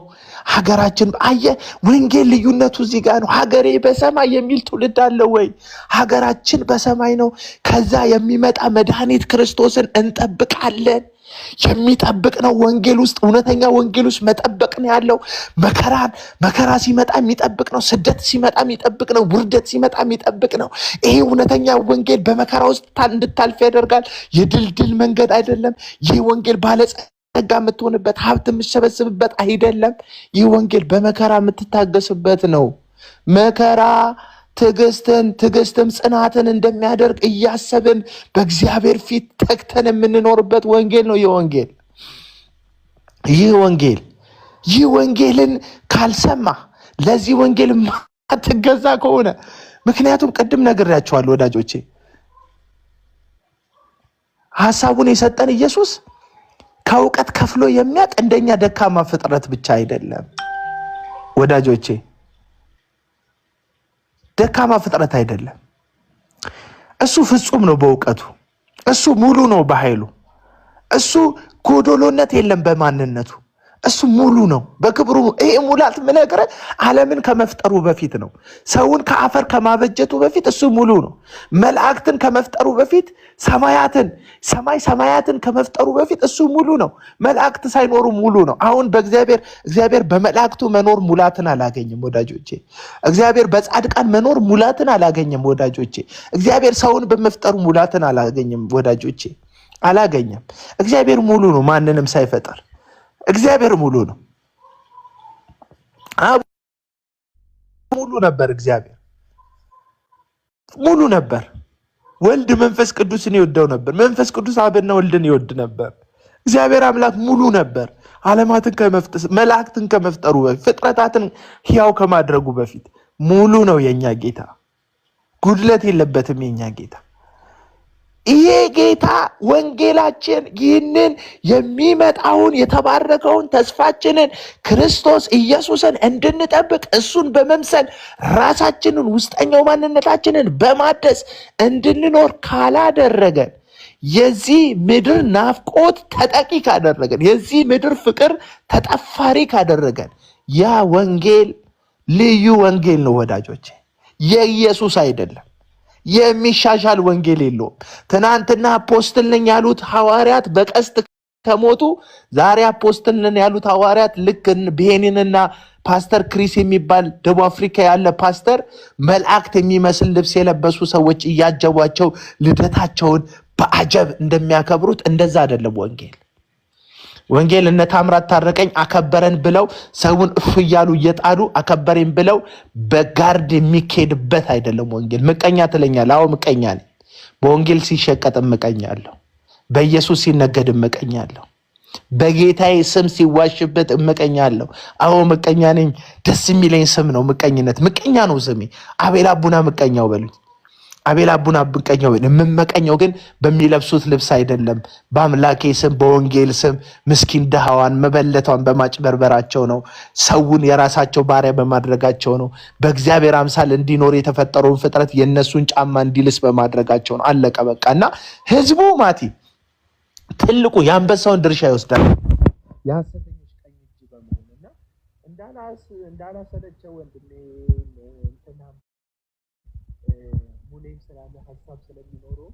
ሀገራችን አየ ወንጌል ልዩነቱ እዚህ ጋር ነው። ሀገሬ በሰማይ የሚል ትውልድ አለ ወይ? ሀገራችን በሰማይ ነው። ከዛ የሚመጣ መድኃኒት ክርስቶስን እንጠብቃለን። የሚጠብቅ ነው ወንጌል ውስጥ፣ እውነተኛ ወንጌል ውስጥ መጠበቅ ነው ያለው። መከራ ሲመጣ የሚጠብቅ ነው። ስደት ሲመጣ የሚጠብቅ ነው። ውርደት ሲመጣ የሚጠብቅ ነው። ይሄ እውነተኛ ወንጌል በመከራ ውስጥ እንድታልፍ ያደርጋል። የድልድል መንገድ አይደለም። ይህ ወንጌል ባለጸጋ የምትሆንበት ሀብት የምትሰበስብበት አይደለም። ይህ ወንጌል በመከራ የምትታገስበት ነው። መከራ ትዕግስትም ጽናትን እንደሚያደርግ እያሰብን በእግዚአብሔር ፊት ተግተን የምንኖርበት ወንጌል ነው። ይህ ወንጌልን ካልሰማ ለዚህ ወንጌል ማትገዛ ከሆነ ምክንያቱም ቅድም ነግሬያቸዋለሁ ወዳጆቼ፣ ሀሳቡን የሰጠን ኢየሱስ ከእውቀት ከፍሎ የሚያውቅ እንደኛ ደካማ ፍጥረት ብቻ አይደለም ወዳጆቼ፣ ደካማ ፍጥረት አይደለም። እሱ ፍጹም ነው በእውቀቱ፣ እሱ ሙሉ ነው በኃይሉ፣ እሱ ጎዶሎነት የለም በማንነቱ፣ እሱ ሙሉ ነው በክብሩ። ይሄ ሙላት ምነግርህ ዓለምን ከመፍጠሩ በፊት ነው። ሰውን ከአፈር ከማበጀቱ በፊት እሱ ሙሉ ነው። መላእክትን ከመፍጠሩ በፊት ሰማያትን ከመፍጠሩ በፊት እሱ ሙሉ ነው። መላእክት ሳይኖሩ ሙሉ ነው። አሁን እግዚአብሔር በመላእክቱ መኖር ሙላትን አላገኘም ወዳጆቼ። እግዚአብሔር በጻድቃን መኖር ሙላትን አላገኘም ወዳጆቼ። እግዚአብሔር ሰውን በመፍጠሩ ሙላትን አላገኘም ወዳጆቼ፣ አላገኘም። እግዚአብሔር ሙሉ ነው ማንንም ሳይፈጠር። እግዚአብሔር ሙሉ ነው። አብ ሙሉ ነበር። እግዚአብሔር ሙሉ ነበር። ወልድ መንፈስ ቅዱስን ይወደው ነበር። መንፈስ ቅዱስ አብና ወልድን ይወድ ነበር። እግዚአብሔር አምላክ ሙሉ ነበር። መላእክትን ከመፍጠሩ በፊት፣ ፍጥረታትን ሕያው ከማድረጉ በፊት ሙሉ ነው የኛ ጌታ። ጉድለት የለበትም የኛ ጌታ። ይሄ ጌታ ወንጌላችን ይህንን የሚመጣውን የተባረከውን ተስፋችንን ክርስቶስ ኢየሱስን እንድንጠብቅ እሱን በመምሰል ራሳችንን ውስጠኛው ማንነታችንን በማደስ እንድንኖር ካላደረገን፣ የዚህ ምድር ናፍቆት ተጠቂ ካደረገን፣ የዚህ ምድር ፍቅር ተጠፋሪ ካደረገን፣ ያ ወንጌል ልዩ ወንጌል ነው ወዳጆቼ፣ የኢየሱስ አይደለም። የሚሻሻል ወንጌል የለውም። ትናንትና አፖስትል ነኝ ያሉት ሐዋርያት በቀስት ከሞቱ ዛሬ አፖስትል ነን ያሉት ሐዋርያት ልክ ብሄኒንና ፓስተር ክሪስ የሚባል ደቡብ አፍሪካ ያለ ፓስተር መልአክት የሚመስል ልብስ የለበሱ ሰዎች እያጀቧቸው ልደታቸውን በአጀብ እንደሚያከብሩት እንደዛ አይደለም ወንጌል እነ ታምራት ታረቀኝ አከበረን ብለው ሰውን እፍ እያሉ እየጣሉ አከበረን ብለው በጋርድ የሚኬድበት አይደለም ወንጌል። ምቀኛ ትለኛለህ? አዎ ምቀኛ ነኝ። በወንጌል ሲሸቀጥ ምቀኛለሁ። በኢየሱስ ሲነገድ ምቀኛለሁ። በጌታዬ ስም ሲዋሽበት ምቀኛለሁ። አዎ ምቀኛ ነኝ። ደስ የሚለኝ ስም ነው ምቀኝነት። ምቀኛ ነው ስሜ። አቤል አቡና ምቀኛው በሉኝ። አቤል አቡና ምቀኛው። የምመቀኘው ግን በሚለብሱት ልብስ አይደለም፣ በአምላኬ ስም በወንጌል ስም ምስኪን ድሃዋን መበለቷን በማጭበርበራቸው ነው። ሰውን የራሳቸው ባሪያ በማድረጋቸው ነው። በእግዚአብሔር አምሳል እንዲኖር የተፈጠረውን ፍጥረት የነሱን ጫማ እንዲልስ በማድረጋቸው ነው። አለቀ በቃ። እና ህዝቡ ማቲ ትልቁ የአንበሳውን ድርሻ ይወስዳል። የሐሰተኞች ቀኝ እጅ በመሆንና እንዳላሰለቸው ወንድሜ ሙሌም ስላለ ሀሳብ ስለሚኖረው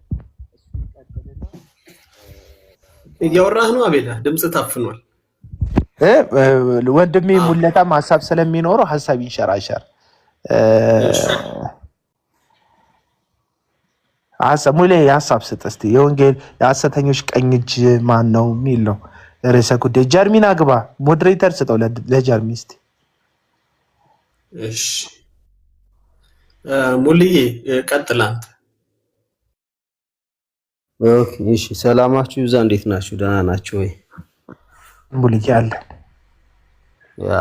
እሱ ይቀጥልና እያወራህ ነው። አቤላ ድምጽ ታፍኗል። ወንድሜ ሙለታም ሀሳብ ስለሚኖረው ሀሳብ ይንሸራሸር። ሙሌ ሀሳብ ስጥ እስቲ። የወንጌል የሐሰተኞች ቀኝ እጅ ማን ነው የሚል ነው ርዕሰ ጉዳይ። ጀርሚን አግባ፣ ሞዴሬተር ስጠው ለጀርሚ እስቲ። እሺ ሙልዬ ቀጥል አንተ። ኦኬ እሺ፣ ሰላማችሁ ይዛ። እንዴት ናችሁ? ደህና ናችሁ ወይ? ሙልዬ አለ።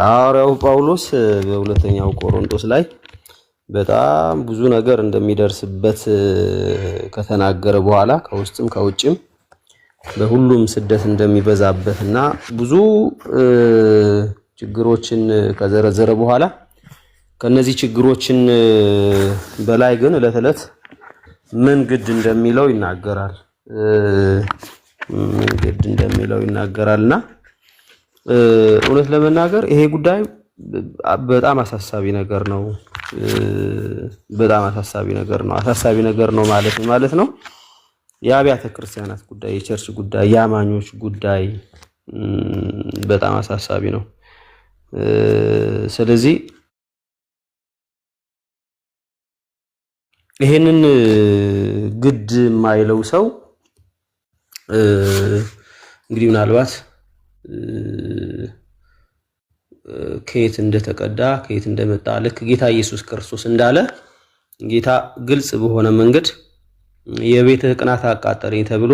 ሐዋርያው ጳውሎስ በሁለተኛው ቆሮንቶስ ላይ በጣም ብዙ ነገር እንደሚደርስበት ከተናገረ በኋላ ከውስጥም ከውጭም በሁሉም ስደት እንደሚበዛበትና ብዙ ችግሮችን ከዘረዘረ በኋላ ከነዚህ ችግሮችን በላይ ግን ዕለት ዕለት ምን ግድ እንደሚለው ይናገራል። ምን ግድ እንደሚለው ይናገራልና እውነት ለመናገር ይሄ ጉዳይ በጣም አሳሳቢ ነገር ነው። በጣም አሳሳቢ ነገር ነው። አሳሳቢ ነገር ነው ማለት ነው። የአብያተ ክርስቲያናት ጉዳይ፣ የቸርች ጉዳይ፣ የአማኞች ጉዳይ በጣም አሳሳቢ ነው። ስለዚህ ይሄንን ግድ የማይለው ሰው እንግዲህ ምናልባት ከየት እንደተቀዳ ከየት እንደመጣ ልክ ጌታ ኢየሱስ ክርስቶስ እንዳለ ጌታ ግልጽ በሆነ መንገድ የቤትህ ቅናት አቃጠረኝ ተብሎ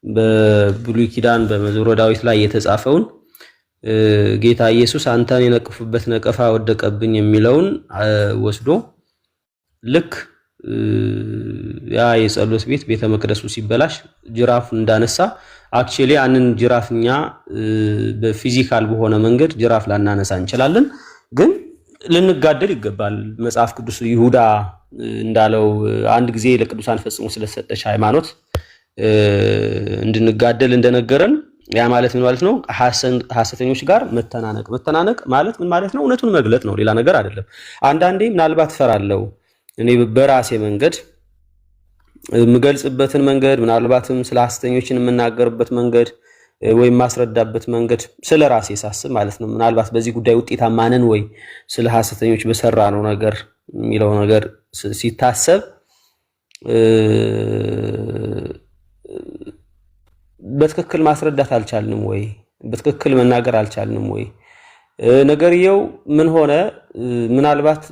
በብሉይ ኪዳን በመዝሙረ ዳዊት ላይ የተጻፈውን ጌታ ኢየሱስ አንተን የነቀፉበት ነቀፋ ወደቀብኝ የሚለውን ወስዶ ልክ ያ የጸሎት ቤት ቤተ መቅደሱ ሲበላሽ ጅራፉን እንዳነሳ አክቹሊ አንን ጅራፍኛ በፊዚካል በሆነ መንገድ ጅራፍ ላናነሳ እንችላለን፣ ግን ልንጋደል ይገባል። መጽሐፍ ቅዱስ ይሁዳ እንዳለው አንድ ጊዜ ለቅዱሳን ፈጽሞ ስለሰጠች ሃይማኖት እንድንጋደል እንደነገረን ያ ማለት ምን ማለት ነው? ሐሰተኞች ጋር መተናነቅ ማለት ምን ማለት ነው? እውነቱን መግለጥ ነው፣ ሌላ ነገር አይደለም። አንዳንዴ ምናልባት ፈራለው እኔ በራሴ መንገድ የምገልጽበትን መንገድ ምናልባትም ስለ ሐሰተኞችን የምናገርበት መንገድ ወይም ማስረዳበት መንገድ ስለ ራሴ ሳስብ ማለት ነው ምናልባት በዚህ ጉዳይ ውጤታማ ነን ወይ ስለ ሐሰተኞች በሰራ ነው ነገር የሚለው ነገር ሲታሰብ በትክክል ማስረዳት አልቻልንም ወይ በትክክል መናገር አልቻልንም ወይ ነገርየው ምን ሆነ ምናልባት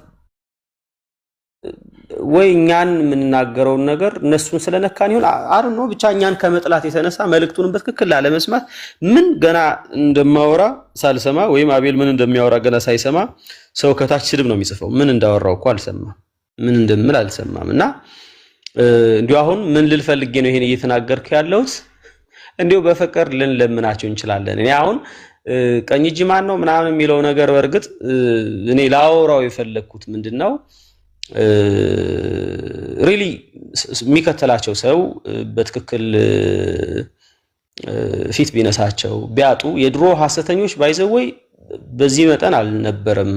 ወይ እኛን የምንናገረውን ነገር እነሱን ስለነካን ይሁን አሩን ነው ብቻ እኛን ከመጥላት የተነሳ መልእክቱን በትክክል ላለመስማት ምን ገና እንደማወራ ሳልሰማ ወይም አቤል ምን እንደሚያወራ ገና ሳይሰማ ሰው ከታች ስድብ ነው የሚጽፈው ምን እንዳወራው እኮ አልሰማም ምን እንደምል አልሰማምና እንዲሁ አሁን ምን ልልፈልግ ነው ይሄን እየተናገርኩ ያለውስ እንዲሁ በፈቀር ልንለምናቸው እንችላለን እኔ አሁን ቀኝ እጅ ማን ነው ምናምን የሚለው ነገር በርግጥ እኔ ላወራው የፈለኩት ምንድነው ሪሊ የሚከተላቸው ሰው በትክክል ፊት ቢነሳቸው ቢያጡ የድሮ ሐሰተኞች ባይዘወይ በዚህ መጠን አልነበረም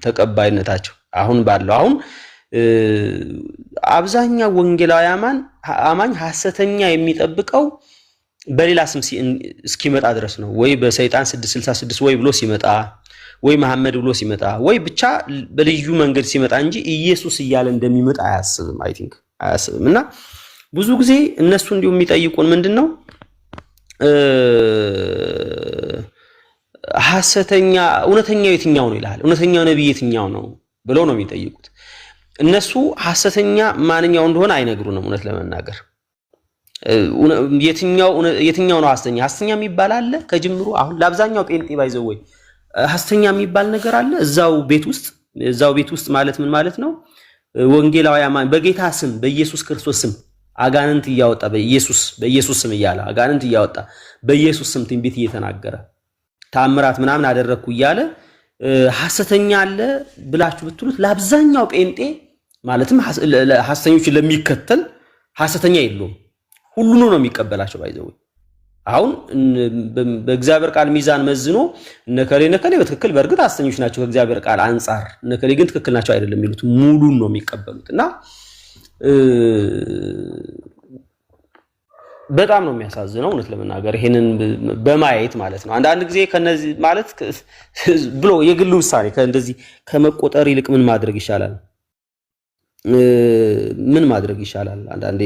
ተቀባይነታቸው አሁን ባለው አሁን አብዛኛው ወንጌላዊ አማኝ ሐሰተኛ የሚጠብቀው በሌላ ስም እስኪመጣ ድረስ ነው ወይ በሰይጣን 666 ወይ ብሎ ሲመጣ ወይ መሐመድ ብሎ ሲመጣ ወይ ብቻ በልዩ መንገድ ሲመጣ እንጂ ኢየሱስ እያለ እንደሚመጣ አያስብም አይ ቲንክ አያስብም እና ብዙ ጊዜ እነሱ እንዲሁ የሚጠይቁን ምንድነው ሐሰተኛ እውነተኛው የትኛው ነው ይላል እውነተኛው ነብይ የትኛው ነው ብለው ነው የሚጠይቁት እነሱ ሐሰተኛ ማንኛው እንደሆነ አይነግሩንም እውነት ለመናገር የትኛው ነው ሐሰተኛ የሚባል አለ ከጅምሩ አሁን ለአብዛኛው ጴንጤ ባይዘው ወይ ሐሰተኛ የሚባል ነገር አለ እዛው ቤት ውስጥ ማለት ምን ማለት ነው ወንጌላዊ አማኝ በጌታ ስም በኢየሱስ ክርስቶስ ስም አጋንንት እያወጣ በኢየሱስ ስም እያለ አጋንንት እያወጣ በኢየሱስ ስም ትንቢት እየተናገረ ታምራት ምናምን አደረኩ እያለ ሐሰተኛ አለ ብላችሁ ብትሉት ለአብዛኛው ጴንጤ ማለትም ሐሰተኞችን ለሚከተል ሐሰተኛ የለውም ሁሉን ነው የሚቀበላቸው ባይዘው አሁን በእግዚአብሔር ቃል ሚዛን መዝኖ ነከሌ በትክክል በርግጥ ሐሰተኞች ናቸው ከእግዚአብሔር ቃል አንፃር ነከሌ ግን ትክክል ናቸው አይደለም የሚሉት ሙሉን ነው የሚቀበሉትና በጣም ነው የሚያሳዝነው እውነት ለመናገር ይሄንን በማየት ማለት ነው አንዳንድ ጊዜ ከነዚህ ማለት ብሎ የግል ውሳኔ ከእንደዚህ ከመቆጠር ይልቅ ምን ማድረግ ይሻላል አንዳንዴ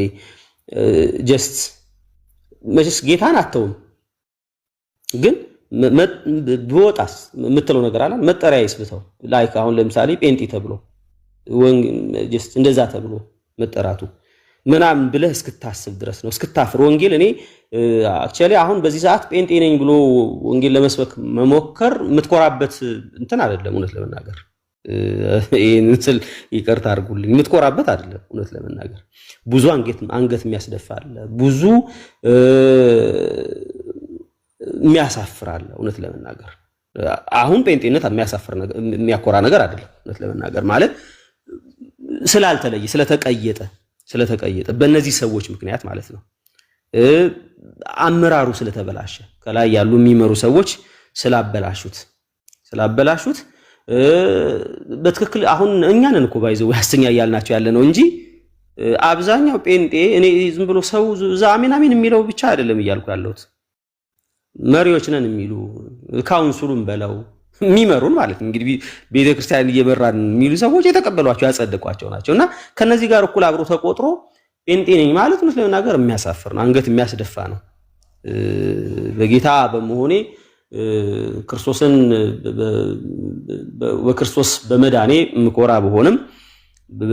ጀስት መቼስ ጌታን አተውም ግን በወጣስ የምትለው ነገር አለ መጠሪያ ይስብተው ላይክ አሁን ለምሳሌ ጴንጤ ተብሎ ጀስት እንደዛ ተብሎ መጠራቱ ምናምን ብለህ እስክታስብ ድረስ ነው እስክታፍር ወንጌል እኔ አክቹሊ አሁን በዚህ ሰዓት ጴንጤ ነኝ ብሎ ወንጌል ለመስበክ መሞከር የምትኮራበት እንትን አይደለም እውነት ለመናገር ይሄን ስል ይቅርታ አድርጉልኝ። የምትኮራበት አይደለም እውነት ለመናገር ብዙ አንገት የሚያስደፋ አለ፣ ብዙ የሚያሳፍር አለ። እውነት ለመናገር አሁን ጴንጤነት የሚያኮራ ነገር አይደለም። እውነት ለመናገር ማለት ስላልተለየ ስለተቀየጠ በእነዚህ ሰዎች ምክንያት ማለት ነው። አመራሩ ስለተበላሸ ከላይ ያሉ የሚመሩ ሰዎች ስላበላሹት በትክክል አሁን እኛንን እኮ ባይዘው ሐሰተኛ እያልናቸው ያለ ነው እንጂ አብዛኛው ጴንጤ እኔ ዝም ብሎ ሰው አሜን አሜን የሚለው ብቻ አይደለም እያልኩ ያለሁት መሪዎች ነን የሚሉ ካውንስሉን በለው የሚመሩን ማለት እንግዲህ ቤተክርስቲያን እየመራን የሚሉ ሰዎች የተቀበሏቸው ያጸደቋቸው ናቸውና ከነዚህ ጋር እኩል አብሮ ተቆጥሮ ጴንጤ ነኝ ማለት ነው ስለናገር የሚያሳፍር ነው፣ አንገት የሚያስደፋ ነው። በጌታ በመሆኔ ክርስቶስን በክርስቶስ በመዳኔ ምኮራ በሆነም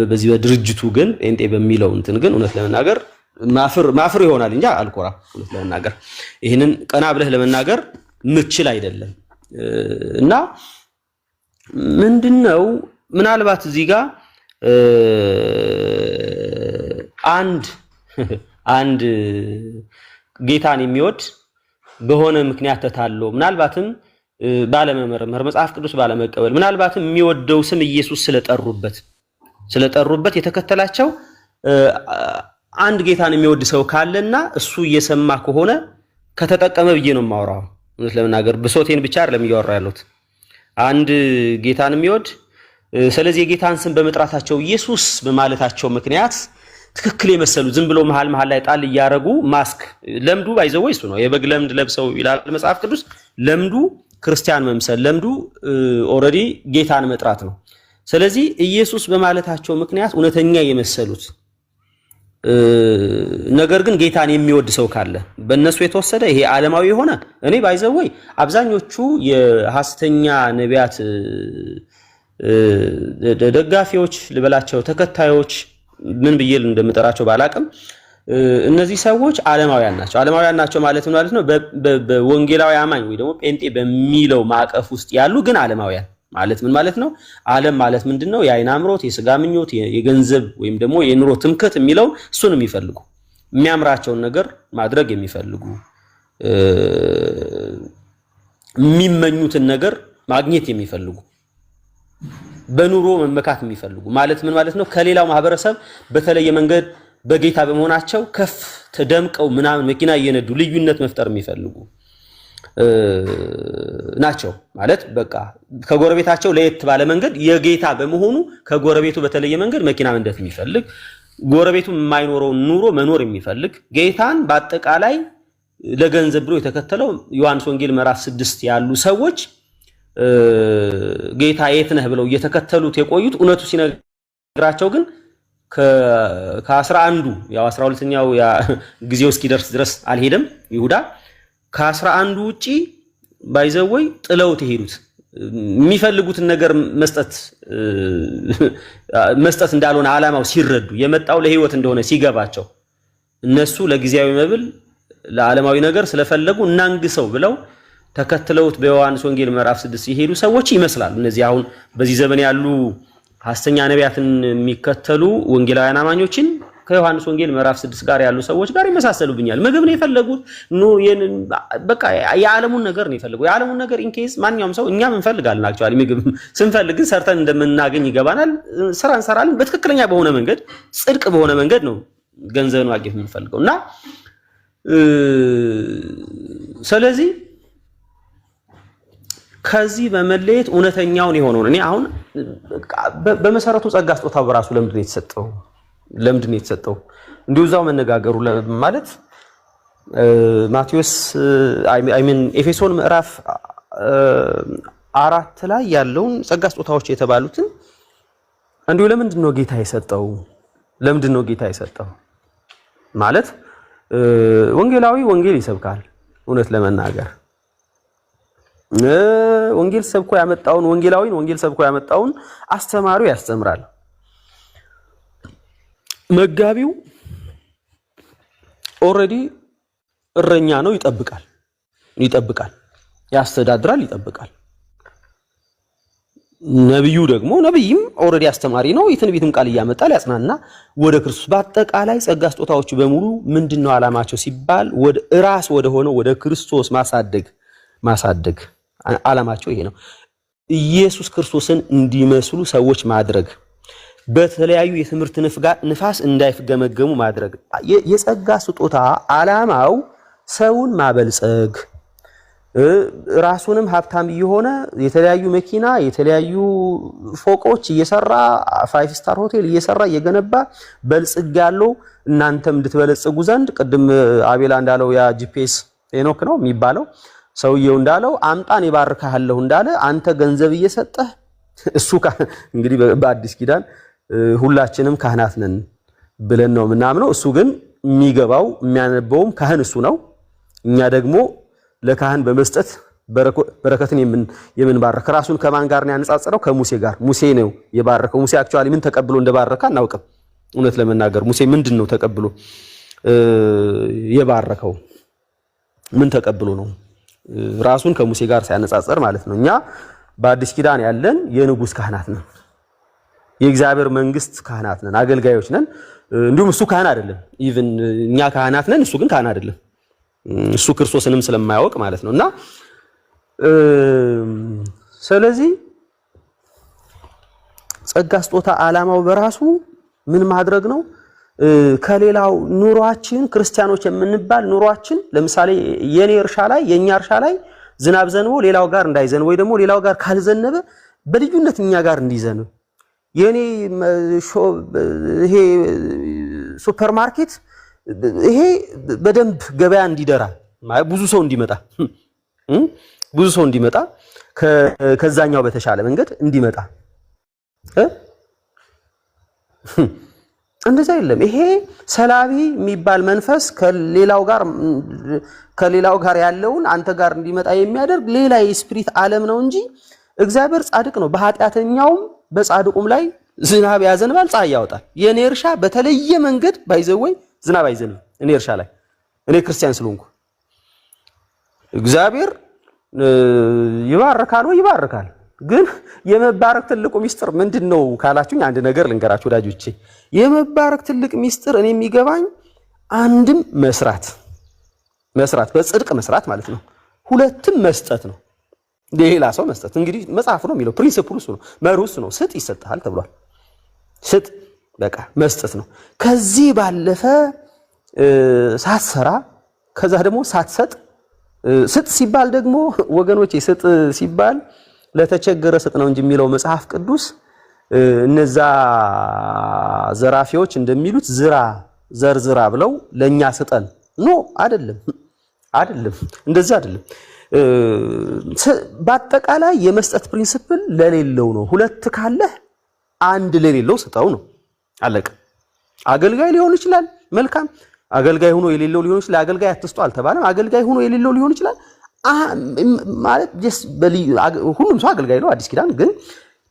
በዚህ በድርጅቱ ግን ጴንጤ በሚለው እንትን ግን እውነት ለመናገር ማፍር ይሆናል እንጂ አልኮራ። እውነት ለመናገር ይሄንን ቀና ብለህ ለመናገር ምችል አይደለም እና ምንድነው ምናልባት እዚህ ጋር አንድ ጌታን የሚወድ በሆነ ምክንያት ተታሎ ምናልባትም ባለመመርመር መጽሐፍ ቅዱስ ባለመቀበል ምናልባትም የሚወደው ስም ኢየሱስ ስለጠሩበት የተከተላቸው አንድ ጌታን የሚወድ ሰው ካለና እሱ እየሰማ ከሆነ ከተጠቀመ ብዬ ነው የማወራው። እውነት ለመናገር ብሶቴን ብቻ አይደለም እያወራሁ ያለሁት። አንድ ጌታን የሚወድ ስለዚህ የጌታን ስም በመጥራታቸው ኢየሱስ በማለታቸው ምክንያት ትክክል የመሰሉ ዝም ብሎ መሃል ላይ ጣል እያረጉ ማስክ ለምዱ ባይዘው እሱ ነው የበግ ለምድ ለብሰው ይላል መጽሐፍ ቅዱስ። ለምዱ ክርስቲያን መምሰል፣ ለምዱ ኦሬዲ ጌታን መጥራት ነው። ስለዚህ ኢየሱስ በማለታቸው ምክንያት እውነተኛ የመሰሉት ነገር ግን ጌታን የሚወድ ሰው ካለ በእነሱ የተወሰደ ይሄ ዓለማዊ የሆነ እኔ ባይዘው አብዛኞቹ የሐሰተኛ ነቢያት ደጋፊዎች ልበላቸው ተከታዮች ምን ብዬ እንደምጠራቸው ባላቅም እነዚህ ሰዎች ዓለማውያን ናቸው ማለት ነው። በወንጌላዊ አማኝ ወይ ደግሞ ጴንጤ በሚለው ማዕቀፍ ውስጥ ያሉ ግን ዓለማውያን ማለት ምን ማለት ነው? ዓለም ማለት ምንድነው? የአይን አምሮት፣ የስጋ ምኞት፣ የገንዘብ ወይም ደግሞ የኑሮ ትምክህት የሚለው እሱን የሚፈልጉ የሚያምራቸውን ነገር ማድረግ የሚፈልጉ የሚመኙትን ነገር ማግኘት የሚፈልጉ በኑሮ መመካት የሚፈልጉ ማለት ምን ማለት ነው? ከሌላው ማህበረሰብ በተለየ መንገድ በጌታ በመሆናቸው ከፍ ተደምቀው ምናምን መኪና እየነዱ ልዩነት መፍጠር የሚፈልጉ ናቸው ማለት በቃ ከጎረቤታቸው ለየት ባለ መንገድ የጌታ በመሆኑ ከጎረቤቱ በተለየ መንገድ መኪና መንዳት የሚፈልግ ጎረቤቱ የማይኖረው ኑሮ መኖር የሚፈልግ ጌታን በአጠቃላይ ለገንዘብ ብሎ የተከተለው ዮሐንስ ወንጌል ምዕራፍ 6 ያሉ ሰዎች ጌታ የት ነህ ብለው እየተከተሉት የቆዩት እውነቱ ሲነግራቸው ግን ከ11 ያው 12ኛው ጊዜው እስኪደርስ ድረስ አልሄደም ይሁዳ ከ11 ውጪ ባይዘወይ ጥለውት የሄዱት የሚፈልጉትን ነገር መስጠት እንዳልሆነ ዓላማው ሲረዱ የመጣው ለህይወት እንደሆነ ሲገባቸው እነሱ ለጊዜያዊ መብል ለዓለማዊ ነገር ስለፈለጉ እናንግሰው ብለው ተከትለውት በዮሐንስ ወንጌል ምዕራፍ 6 ይሄዱ ሰዎች ይመስላሉ። እነዚህ አሁን በዚህ ዘመን ያሉ ሐሰተኛ ነቢያትን የሚከተሉ ወንጌላውያን አማኞችን ከዮሐንስ ወንጌል ምዕራፍ 6 ጋር ያሉ ሰዎች ጋር ይመሳሰሉብኛል። ምግብ ነው የፈለጉት በቃ የዓለሙን ነገር ነው የፈለጉት። የዓለሙን ነገር ኢንኬስ ማንኛውም ሰው እኛም እንፈልጋለን። አክቹአሊ ምግብ ስንፈልግ ሰርተን እንደምናገኝ ይገባናል። ስራ እንሰራለን። በትክክለኛ በሆነ መንገድ ጽድቅ በሆነ መንገድ ነው ገንዘብን ማግኘት የምንፈልገውና ስለዚህ ከዚህ በመለየት እውነተኛውን የሆነውን እኔ አሁን በመሰረቱ ጸጋ ስጦታው በራሱ ለምንድን ነው የተሰጠው እንዲሁ እዛው መነጋገሩ ማለት ማቴዎስ ኤፌሶን ምዕራፍ 4 ላይ ያለውን ጸጋ ስጦታዎች የተባሉትን እንዲሁ ለምንድን ነው ጌታ የሰጠው ማለት ወንጌላዊ ወንጌል ይሰብካል። እውነት ለመናገር ወንጌል ሰብኮ ያመጣውን ወንጌል ሰብኮ ያመጣውን አስተማሪው ያስተምራል። መጋቢው ኦሬዲ እረኛ ነው፣ ይጠብቃል፣ ያስተዳድራል፣ ይጠብቃል። ነብዩ ደግሞ ነብይም ኦልሬዲ አስተማሪ ነው። የትንቢትም ቃል እያመጣ ሊያጽናና ወደ ክርስቶስ በአጠቃላይ ጸጋ ስጦታዎች በሙሉ ምንድነው ዓላማቸው ሲባል ወደ ራስ ወደ ሆነው ወደ ክርስቶስ ማሳደግ ዓላማቸው ይሄ ነው። ኢየሱስ ክርስቶስን እንዲመስሉ ሰዎች ማድረግ፣ በተለያዩ የትምህርት ንፋስ እንዳይፍገመገሙ ማድረግ። የጸጋ ስጦታ ዓላማው ሰውን ማበልጸግ፣ ራሱንም ሀብታም እየሆነ የተለያዩ መኪና የተለያዩ ፎቆች እየሰራ 5 ስታር ሆቴል እየሰራ እየገነባ በልጽግ ያለው እናንተም እንድትበለጽጉ ዘንድ ቅድም አቤላ እንዳለው ያ ጂፒኤስ ሄኖክ ነው የሚባለው ሰውየው እንዳለው አምጣን ይባርካለሁ እንዳለ አንተ ገንዘብ እየሰጠህ እሱ እንግዲህ በአዲስ ኪዳን ሁላችንም ካህናት ነን ብለን ነው ምናምነው። እሱ ግን የሚገባው የሚያነበውም ካህን እሱ ነው። እኛ ደግሞ ለካህን በመስጠት በረከትን የምንባረክ ራሱን ከማን ጋር ነው ያነጻጸረው? ከሙሴ ጋር። ሙሴ ነው የባረከው። ሙሴ አክቹአሊ ምን ተቀብሎ እንደባረከ አናውቅም። እውነት ለመናገር ሙሴ ምንድነው ተቀብሎ የባረከው? ምን ተቀብሎ ነው? ራሱን ከሙሴ ጋር ሲያነጻጸር ማለት ነው። እኛ በአዲስ ኪዳን ያለን የንጉስ ካህናት ነን። የእግዚአብሔር መንግስት ካህናት ነን፣ አገልጋዮች ነን። እንዲሁም እሱ ካህን አይደለም። ኢቭን እኛ ካህናት ነን፣ እሱ ግን ካህን አይደለም። እሱ ክርስቶስንም ስለማያውቅ ማለት ነውና ስለዚህ ጸጋ ስጦታ ዓላማው በራሱ ምን ማድረግ ነው? ከሌላው ኑሯችን ክርስቲያኖች የምንባል ኑሯችን ለምሳሌ የኔ እርሻ ላይ የኛ እርሻ ላይ ዝናብ ዘንቦ ሌላው ጋር እንዳይዘንብ ወይ ደግሞ ሌላው ጋር ካልዘነበ በልዩነት እኛ ጋር እንዲዘንብ የኔ ይሄ ሱፐርማርኬት ይሄ በደንብ ገበያ እንዲደራ ብዙ ሰው እንዲመጣ ከዛኛው በተሻለ መንገድ እንዲመጣ እንደዛ የለም። ይሄ ሰላቢ የሚባል መንፈስ ከሌላው ጋር ያለውን አንተ ጋር እንዲመጣ የሚያደርግ ሌላ የስፒሪት ዓለም ነው እንጂ እግዚአብሔር ጻድቅ ነው። በኃጢአተኛውም በጻድቁም ላይ ዝናብ ያዘንባል፣ ፀሐይ ያወጣል። የኔ እርሻ በተለየ መንገድ ባይዘወይ ዝናብ አይዘንብም። እኔ እርሻ ላይ እኔ ክርስቲያን ስለሆንኩ እግዚአብሔር ይባርካል ወይ ይባርካል። ግን የመባረክ ትልቁ ሚስጥር ምንድነው ካላችሁኝ አንድ ነገር ልንገራችሁ ወዳጆቼ። የመባረክ ትልቅ ሚስጥር እኔ የሚገባኝ አንድም መስራት በጽድቅ መስራት ማለት ነው። ሁለትም መስጠት ነው። ሌላ ሰው መስጠት እንግዲህ መጽሐፉ ነው የሚለው፣ ፕሪንሲፕሉ እሱ ነው፣ መርሁ እሱ ነው። ስጥ ይሰጥሃል ተብሏል። ስጥ በቃ መስጠት ነው። ከዚህ ባለፈ ሳትሰራ ከዛ ደግሞ ሳትሰጥ ስጥ ሲባል ደግሞ ወገኖቼ ስጥ ሲባል ለተቸገረ ስጥ ነው እንጂ የሚለው መጽሐፍ ቅዱስ እነዛ ዘራፊዎች እንደሚሉት ዘርዝራ ብለው ለኛ ስጠን አይደለም እንደዛ አይደለም። በአጠቃላይ የመስጠት ፕሪንሲፕል ለሌለው ነው። ሁለት ካለህ አንድ ለሌለው ስጠው ነው አለቀ። አገልጋይ ሊሆን ይችላል፣ መልካም አገልጋይ ሆኖ የሌለው ሊሆን ይችላል። አገልጋይ አትስጡ አልተባለም። አገልጋይ ሆኖ የሌለው ሊሆን ይችላል ማለት ሁሉም ሰው አገልጋይ ነው። አዲስ ኪዳን ግን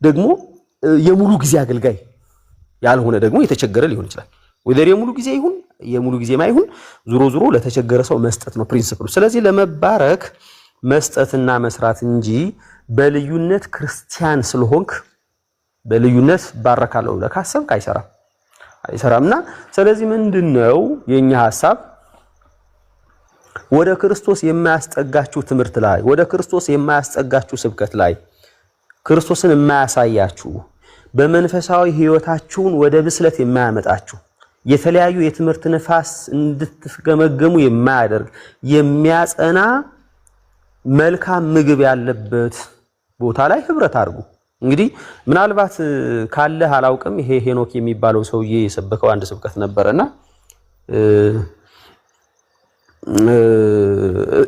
ደግሞ የሙሉ ጊዜ አገልጋይ ያልሆነ ደግሞ የተቸገረ ሊሆን ይችላል። ወደር የሙሉ ጊዜ ይሁን የሙሉ ጊዜ ማይሁን ዙሮ ለተቸገረ ሰው መስጠት ነው ፕሪንሲፕሉ። ስለዚህ ለመባረክ መስጠትና መስራት እንጂ በልዩነት ክርስቲያን ስለሆንክ በልዩነት ባረካለሁ ለካሰብክ አይሰራምና ስለዚህ ምንድነው የኛ ሐሳብ? ወደ ክርስቶስ የማያስጠጋችሁ ትምህርት ላይ፣ ወደ ክርስቶስ የማያስጠጋችሁ ስብከት ላይ፣ ክርስቶስን የማያሳያችሁ በመንፈሳዊ ህይወታችሁን ወደ ብስለት የማያመጣችሁ የተለያዩ የትምህርት ነፋስ እንድትገመገሙ የማያደርግ የሚያጸና መልካም ምግብ ያለበት ቦታ ላይ ህብረት አድርጉ። እንግዲህ ምናልባት ካለህ አላውቅም። ይሄ ሄኖክ የሚባለው ሰውዬ የሰበከው አንድ ስብከት ነበርና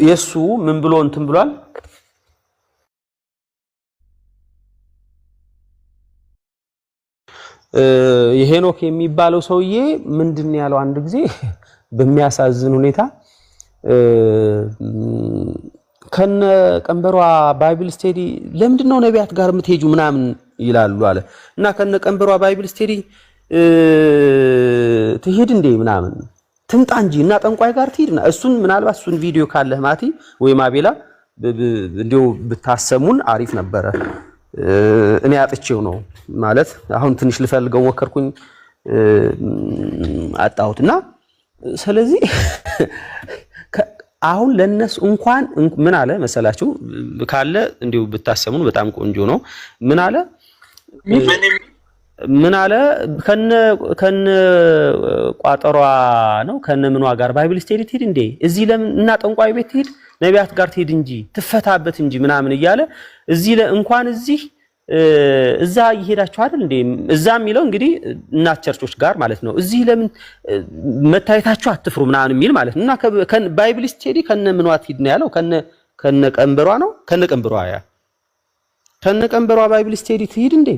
የሱ ምን ብሎ እንትን ብሏል? የሄኖክ የሚባለው ሰውዬ ምንድነው ያለው? አንድ ጊዜ በሚያሳዝን ሁኔታ ከነ ቀንበሯ ባይብል ስቴዲ ለምንድነው ነቢያት ጋር የምትሄጁ ምናምን ይላሉ አለ እና ከነ ቀንበሯ ባይብል ስቴዲ ትሄድ እንዴ ምናምን ትምጣ እንጂ እና ጠንቋይ ጋር ትሄድና እሱን ምናልባት እሱን ቪዲዮ ካለህ ማቲ ወይ ማቤላ እንዲው ብታሰሙን አሪፍ ነበረ። እኔ አጥቼው ነው ማለት አሁን ትንሽ ልፈልገው ሞከርኩኝ አጣሁትና ስለዚህ አሁን ለነሱ እንኳን ምን አለ መሰላችሁ ካለ እንዲሁ ብታሰሙን በጣም ቆንጆ ነው ምን አለ ከነ ቋጠሯ ነው ከነ ምኗ ጋር ባይብል ስቴዲ ትሄድ እንዴ እዚህ ለምን እና ጠንቋይ ቤት ትሄድ ነቢያት ጋር ትሄድ እንጂ ትፈታበት እንጂ ምናምን እያለ እዚህ እንኳን እዚህ እዛ ይሄዳችሁ አይደል እንዴ እዛ የሚለው እንግዲህ እናት ቸርቾች ጋር ማለት ነው እዚህ ለምን መታየታችሁ አትፍሩ ምናምን የሚል ማለት እና ባይብል ስቴዲ ከነ ምኗ ትሄድ ነው ያለው ከነ ቀንበሯ ነው ከነ ቀንበሯ ባይብል ስቴዲ ትሄድ እንዴ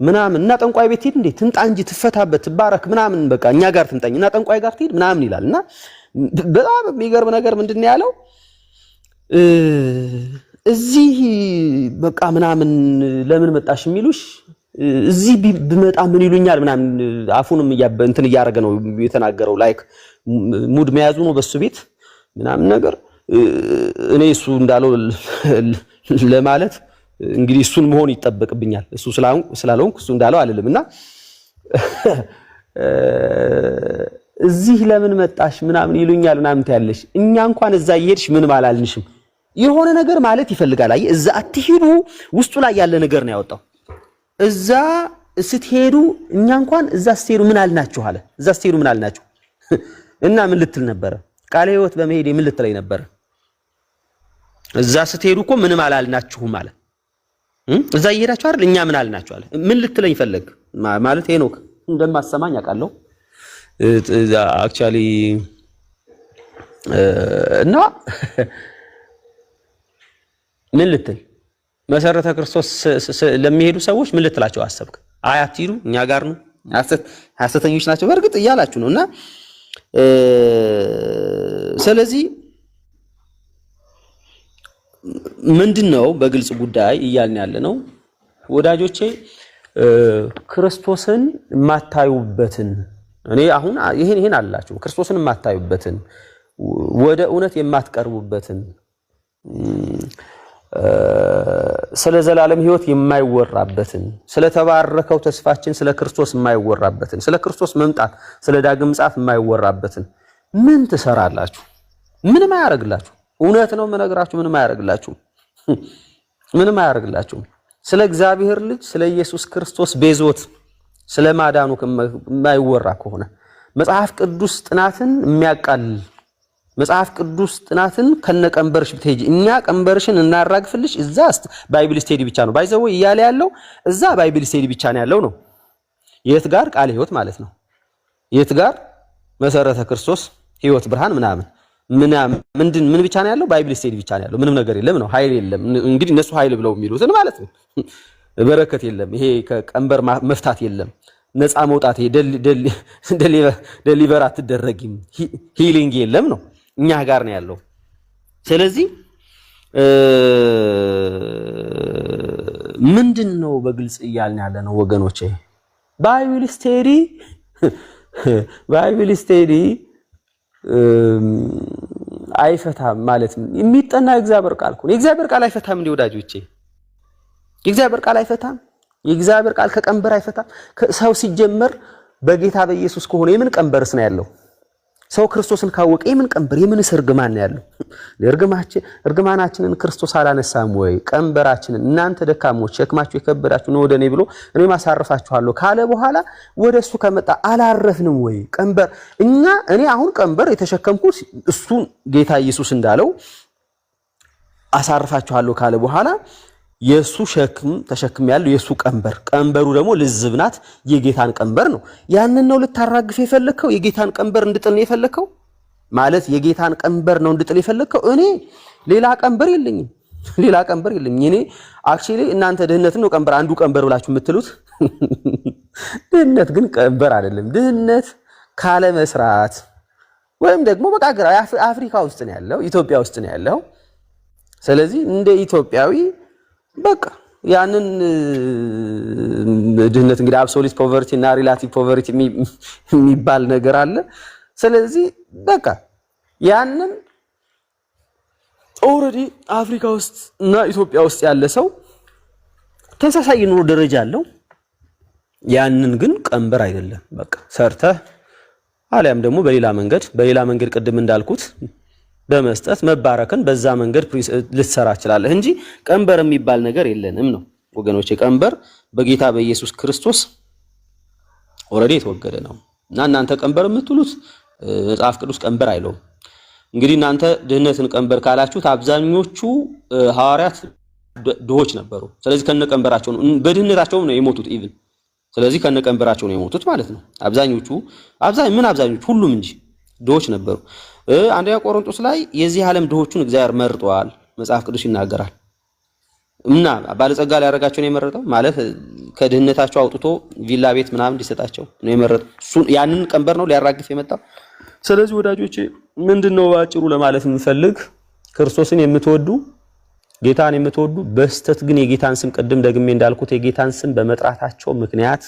ምናምን እና ጠንቋይ ቤት ትሄድ እንዴ ትንጣ እንጂ ትፈታበት ትባረክ ምናምን በቃ እኛ ጋር ትንጣኝ እና ጠንቋይ ጋር ትሄድ ምናምን ይላልና በጣም የሚገርም ነገር ምንድነው ያለው እዚህ በቃ ምናምን ለምን መጣሽ የሚሉሽ እዚህ ብመጣ ምን ይሉኛል ምናምን አፉንም እንትን ያያረገ ነው የተናገረው ላይክ ሙድ መያዙ ነው በሱ ቤት ምናምን ነገር እኔ እሱ እንዳለው ለማለት እንግዲህ እሱን መሆን ይተበቅብኛል እሱ ስላልሆንኩ እሱ እንዳለው አይደለምና እዚህ ለምን መጣሽ ምናምን ይሉኛል ምናምን ታያለሽ እኛ እንኳን እዛ ይሄድሽ ምን ማላልንሽም የሆነ ነገር ማለት ይፈልጋል አይ እዛ አትሄዱ ውስጡ ላይ ያለ ነገር ነው ያወጣው እዛ ስትሄዱ እኛ እንኳን እዛ ስትሄዱ ምን አልናችሁ አለ እዛ ስትሄዱ ምን አልናችሁ እና ምን ልትል ነበር ቃለ ሕይወት በመሄድ ምን ልትለይ ነበር እዛ ስትሄዱ እኮ ምንም አላልናችሁ ማለት እዛ ይሄዳችሁ አይደል እኛ ምን አልናችሁ አለ ምን ልትለኝ ፈለግ ማለት ሄኖክ እንደማሰማኝ አውቃለሁ አክቹአሊ እና ምን ልትል መሰረተ ክርስቶስ ለሚሄዱ ሰዎች ምን ልትላቸው አሰብክ አያት ይሉ እኛ ጋር ነው ሐሰተኞች ናቸው በርግጥ እያላችሁ ነውና ስለዚህ ምንድነው በግልጽ ጉዳይ እያልን ያለ ነው ወዳጆቼ ክርስቶስን ማታዩበትን እኔ አሁን ይሄን አላችሁ ክርስቶስን ማታዩበትን ወደ እውነት የማትቀርቡበትን ስለ ዘላለም ሕይወት የማይወራበትን ስለ ተባረከው ተስፋችን ስለ ክርስቶስ የማይወራበትን ስለ ክርስቶስ መምጣት ስለ ዳግም ምጽአት የማይወራበትን ምን ትሰራላችሁ ምንም አያረግላችሁ እውነት ነው መነግራችሁ ምንም አያረግላችሁ ስለ እግዚአብሔር ልጅ ስለ ኢየሱስ ክርስቶስ ቤዞት ስለ ማዳኑ የማይወራ ከሆነ መጽሐፍ ቅዱስ ጥናትን የሚያቃልል መጽሐፍ ቅዱስ ጥናትን ከነቀንበርሽ ብትሄጂ እኛ ቀንበርሽን እናራግፍልሽ እዛ ባይብል ስቴዲ ብቻ ነው ባይዘው ይያለ ያለው እዛ ባይብል ስቴዲ ብቻ ነው ያለው ነው የት ጋር ቃል ሕይወት ማለት ነው የት ጋር መሰረተ ክርስቶስ ሕይወት ብርሃን ምን ብቻ ነው ያለው ባይብል ስቴዲ ብቻ ነው ያለው ምንም ነገር የለም ነው ኃይል የለም እንግዲህ እነሱ ኃይል ብለው የሚሉትን ማለት ነው በረከት የለም ይሄ ከቀንበር መፍታት የለም ነፃ መውጣት ዴሊቨር አትደረጊም ሂሊንግ የለም ነው እኛ ጋር ነው ያለው ስለዚህ ምንድነው በግልጽ እያልን ያለ ነው ወገኖቼ ባይብል ስቴዲ አይፈታም ማለት የሚጠና እግዚአብሔር ቃል ነው የእግዚአብሔር ቃል አይፈታም እንዴ ወዳጆቼ የእግዚአብሔር ቃል አይፈታም የእግዚአብሔር ቃል ከቀንበር አይፈታም ሰው ሲጀመር በጌታ በኢየሱስ ከሆነ የምን ቀንበርስ ነው ያለው ሰው ክርስቶስን ካወቀ የምን ቀንበር የምን እርግማን ነው ያለው እርግማናችንን ክርስቶስ አላነሳም ወይ ቀንበራችንን እናንተ ደካሞች ሸክማችሁ የከበዳችሁ ነው ወደኔ ብሎ እኔ ማሳረፋችኋለሁ ካለ በኋላ ወደሱ ከመጣ አላረፍንም ወይ ቀንበር እኔ አሁን ቀንበር የተሸከምኩት እሱን ጌታ ኢየሱስ እንዳለው አሳርፋችኋለሁ ካለ በኋላ የሱ ሸክም ተሸክም ያለው የሱ ቀንበሩ ደግሞ ልዝብናት የጌታን ቀንበር ነው ያንን ነው ልታራግፍ የፈለከው የጌታን ቀንበር እንድጥል ነው የፈለከው ማለት የጌታን ቀንበር ነው እንድጥል የፈለከው እኔ ሌላ ቀንበር የለኝም እኔ አክቹሊ እናንተ ድህነት ነው ቀንበር አንዱ ቀንበር ብላችሁ የምትሉት ድህነት ግን ቀንበር አይደለም ድህነት ካለ መስራት ወይም ደግሞ በቃ አፍሪካ ውስጥ ነው ያለው ኢትዮጵያ ውስጥ ነው ያለው ስለዚህ እንደ ኢትዮጵያዊ በቃ ያንን ድህነት እንግዲህ አብሶሉት ፖቨርቲ እና ሪላቲቭ ፖቨርቲ የሚባል ነገር አለ ስለዚህ በቃ ያንን ኦሬዲ አፍሪካ ውስጥ እና ኢትዮጵያ ውስጥ ያለ ሰው ተመሳሳይ የኑሮ ደረጃ አለው። ያንን ግን ቀንበር አይደለም። በቃ ሰርተህ አሊያም ደግሞ በሌላ መንገድ ቅድም እንዳልኩት በመስጠት መባረክን በዛ መንገድ ልትሰራ ይችላል እንጂ ቀንበር የሚባል ነገር የለንም ነው ወገኖቼ። ቀንበር በጌታ በኢየሱስ ክርስቶስ ኦሬዲ የተወገደ ነው እና እናንተ ቀንበር የምትሉት መጽሐፍ ቅዱስ ቀንበር አይለውም። እንግዲህ እናንተ ድህነትን ቀንበር ካላችሁት አብዛኞቹ ሐዋርያት ድሆች ነበሩ። ስለዚህ ከነቀንበራቸው ነው በድህነታቸው ነው የሞቱት ኢቭን። ስለዚህ ከነቀንበራቸው ነው የሞቱት ማለት ነው። አብዛኞቹ ሁሉም እንጂ ድሆች ነበሩ። አንደኛ ቆሮንቶስ ላይ የዚህ ዓለም ድሆቹን እግዚአብሔር መርጧል መጽሐፍ ቅዱስ ይናገራል። እና ባለጸጋ ሊያደርጋቸው ነው የመረጠው ማለት ከድህነታቸው አውጥቶ ቪላ ቤት ምናምን እንዲሰጣቸው ነው የመረጠው። ያንን ቀንበር ነው ሊያራግፍ የመጣው። ስለዚህ ወዳጆቼ ምንድነው አጭሩ ለማለት የምፈልግ ክርስቶስን የምትወዱ ጌታን የምትወዱ በስተት ግን የጌታን ስም ቅድም ደግሜ እንዳልኩት የጌታን ስም በመጥራታቸው ምክንያት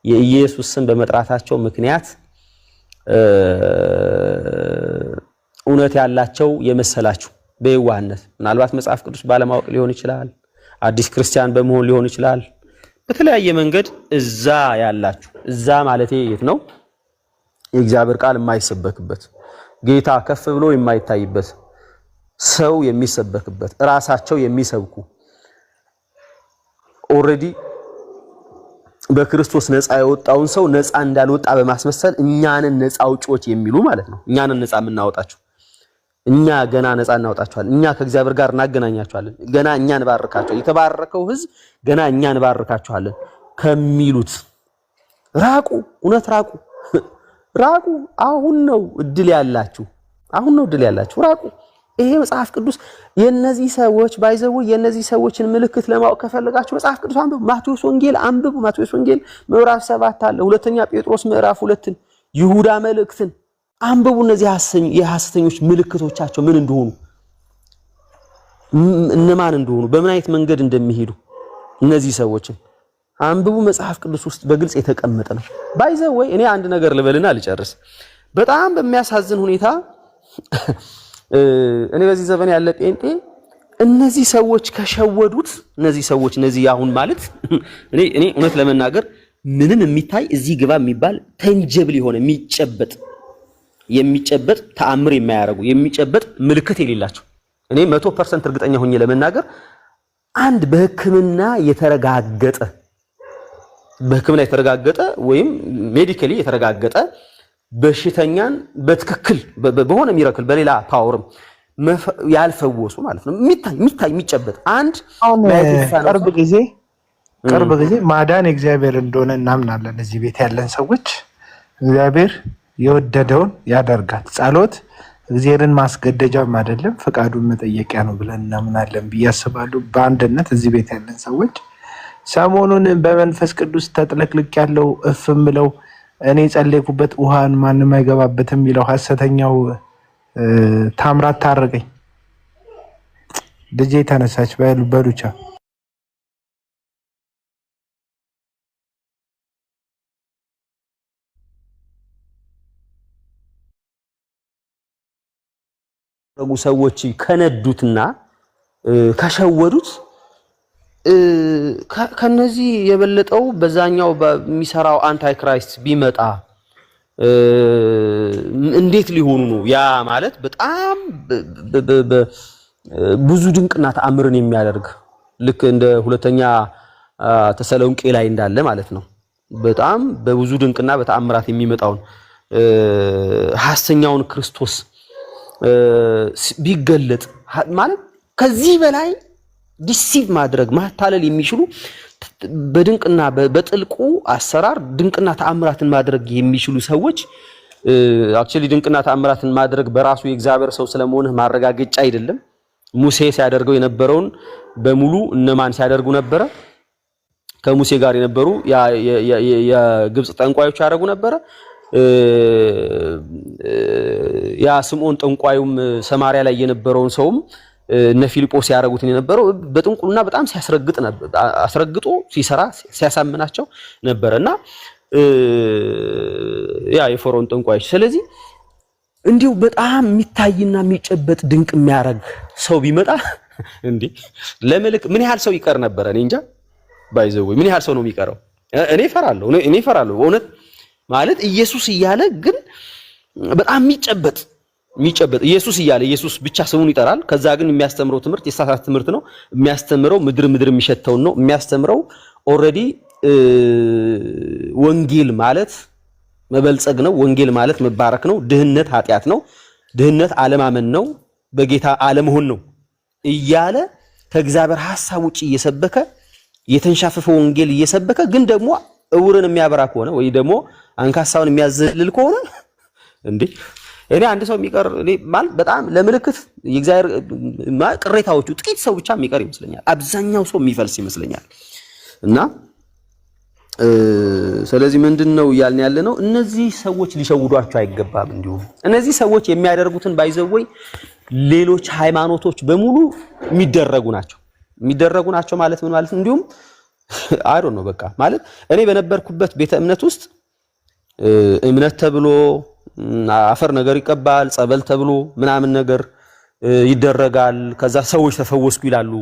የኢየሱስ ስም በመጥራታቸው ምክንያት እውነት ያላቸው የመሰላችሁ በየዋህነት ምናልባት መጽሐፍ ቅዱስ ባለማወቅ ሊሆን ይችላል፣ አዲስ ክርስቲያን በመሆን ሊሆን ይችላል። በተለያየ መንገድ እዛ ያላችሁ እዛ ማለቴ የት ነው? የእግዚአብሔር ቃል የማይሰበክበት ጌታ ከፍ ብሎ የማይታይበት ሰው የሚሰበክበት ራሳቸው የሚሰብኩ ኦሬዲ በክርስቶስ ነፃ የወጣውን ሰው ነፃ እንዳልወጣ በማስመሰል እኛንን ነፃ አውጪዎች የሚሉ ማለት ነው። እኛንን ነፃ የምናወጣቸው እኛ ገና ነፃ እናወጣቸዋለን፣ እኛ ከእግዚአብሔር ጋር እናገናኛቸዋለን፣ ገና እኛ እንባርካቸው፣ የተባረከው ሕዝብ ገና እኛ እንባርካቸዋለን ከሚሉት ራቁ። እውነት ራቁ። አሁን ነው እድል ያላችሁ ራቁ። ይሄ መጽሐፍ ቅዱስ የነዚህ ሰዎች ባይዘው የነዚህ ሰዎችን ምልክት ለማወቅ ከፈለጋችሁ መጽሐፍ ቅዱስ አንብቡ። ማቴዎስ ወንጌል አንብቡ። ማቴዎስ ወንጌል ምዕራፍ 7 አለ። ሁለተኛ ጴጥሮስ ምዕራፍ 2ን ይሁዳ መልእክትን አንብቡ። እነዚህ የሐሰተኞች ምልክቶቻቸው ምን እንደሆኑ እነማን እንደሆኑ በምን አይነት መንገድ እንደሚሄዱ እነዚህ ሰዎችን አንብቡ። መጽሐፍ ቅዱስ ውስጥ በግልጽ የተቀመጠ ነው። ባይዘው እኔ አንድ ነገር ልበልና ልጨርስ። በጣም በሚያሳዝን ሁኔታ እኔ በዚህ ዘመን ያለ ጴንጤ እነዚህ ሰዎች ከሸወዱት እነዚህ አሁን ማለት እኔ እውነት ለመናገር ምንም የሚታይ እዚህ ግባ የሚባል ተንጀብል የሆነ የሚጨበጥ ተአምር የማያረጉ የሚጨበጥ ምልክት የሌላቸው እኔ 100% እርግጠኛ ሆኜ ለመናገር አንድ በሕክምና የተረጋገጠ ወይም ሜዲካሊ የተረጋገጠ በሽተኛን በትክክል በሆነ ሚራክል በሌላ ፓወርም ያልፈወሱ ማለት ነው። የሚጨበጥ አንድ ቅርብ ጊዜ ማዳን እግዚአብሔር እንደሆነ እናምናለን። እዚህ ቤት ያለን ሰዎች እግዚአብሔር የወደደውን ያደርጋል። ጸሎት እግዚአብሔርን ማስገደጃም አይደለም ፈቃዱን መጠየቂያ ነው ብለን እናምናለን ብዬ አስባለሁ። በአንድነት እዚህ ቤት ያለን ሰዎች ሰሞኑን በመንፈስ ቅዱስ ተጥለቅልቅ ያለው እፍምለው እኔ ጸለይኩበት ውሃን ማንም አይገባበትም የሚለው ሐሰተኛው ታምራት ታረቀኝ ልጄ ተነሳች በሉቻ ሰዎች ከነዱትና ከሸወዱት ከነዚህ የበለጠው በዛኛው በሚሰራው አንታይ ክራይስት ቢመጣ እንዴት ሊሆኑ ነው? ያ ማለት በጣም ብዙ ድንቅና ተአምርን የሚያደርግ ልክ እንደ ሁለተኛ ተሰሎንቄ ላይ እንዳለ ማለት ነው። በጣም በብዙ ድንቅና በተአምራት የሚመጣውን ሐሰተኛውን ክርስቶስ ቢገለጥ ማለት ከዚህ በላይ ዲሲቭ ማድረግ ማታለል የሚችሉ በድንቅና በጥልቁ አሰራር ድንቅና ተአምራትን ማድረግ የሚችሉ ሰዎች አክቹሊ ድንቅና ተአምራትን ማድረግ በራሱ የእግዚአብሔር ሰው ስለመሆንህ ማረጋገጫ አይደለም። ሙሴ ሲያደርገው የነበረውን በሙሉ እነማን ሲያደርጉ ነበረ? ከሙሴ ጋር የነበሩ የግብጽ ጠንቋዮች ያደርጉ ነበረ። ያ ስምዖን ጠንቋዩም ሰማሪያ ላይ የነበረውን ሰውም እነ ፊልጶስ ያደረጉትን የነበረው በጥንቁልና በጣም ሲያስረግጥ ነበር። አስረግጦ ሲሰራ ሲያሳምናቸው ነበርና ያ የፈርዖን ጠንቋዮች። ስለዚህ እንዲሁ በጣም የሚታይና የሚጨበጥ ድንቅ የሚያደርግ ሰው ቢመጣ እንዴ ለመልክ ምን ያህል ሰው ይቀር ነበር? እኔ እንጃ ባይዘው ምን ያህል ሰው ነው የሚቀረው? እኔ እፈራለሁ በእውነት ማለት ኢየሱስ እያለ ግን በጣም የሚጨበጥ ኢየሱስ እያለ ኢየሱስ ብቻ ስሙን ይጠራል። ከዛ ግን የሚያስተምረው ትምህርት የሳሳት ትምህርት ነው የሚያስተምረው። ምድር የሚሸተው ነው የሚያስተምረው። ኦልሬዲ ወንጌል ማለት መበልጸግ ነው። ወንጌል ማለት መባረክ ነው። ድህነት ኃጢአት ነው። ድህነት አለማመን ነው። በጌታ አለመሆን ነው እያለ ከእግዚአብሔር ሐሳብ ውጪ እየሰበከ የተንሻፈፈ ወንጌል እየሰበከ ግን ደግሞ እውርን የሚያበራ ከሆነ ወይ ደግሞ አንካሳውን የሚያዘልል ከሆነ እንዴ እኔ አንድ ሰው የሚቀር ማለት በጣም ለምልክት የእግዚአብሔር ቅሬታዎቹ ጥቂት ሰው ብቻ የሚቀር ይመስለኛል። አብዛኛው ሰው የሚፈልስ ይመስለኛል። እና ስለዚህ ምንድነው እያልን ያለ ነው? እነዚህ ሰዎች ሊሸውዷቸው አይገባም። እንዲሁም እነዚህ ሰዎች የሚያደርጉትን ባይዘወይ ሌሎች ሃይማኖቶች በሙሉ የሚደረጉ ናቸው ማለት ምን ማለት? እንዲሁም አይ ዶንት ኖ በቃ ማለት እኔ በነበርኩበት ቤተ እምነት ውስጥ እምነት ተብሎ አፈር ነገር ይቀባል፣ ጸበል ተብሎ ምናምን ነገር ይደረጋል። ከዛ ሰዎች ተፈወስኩ ይላሉ።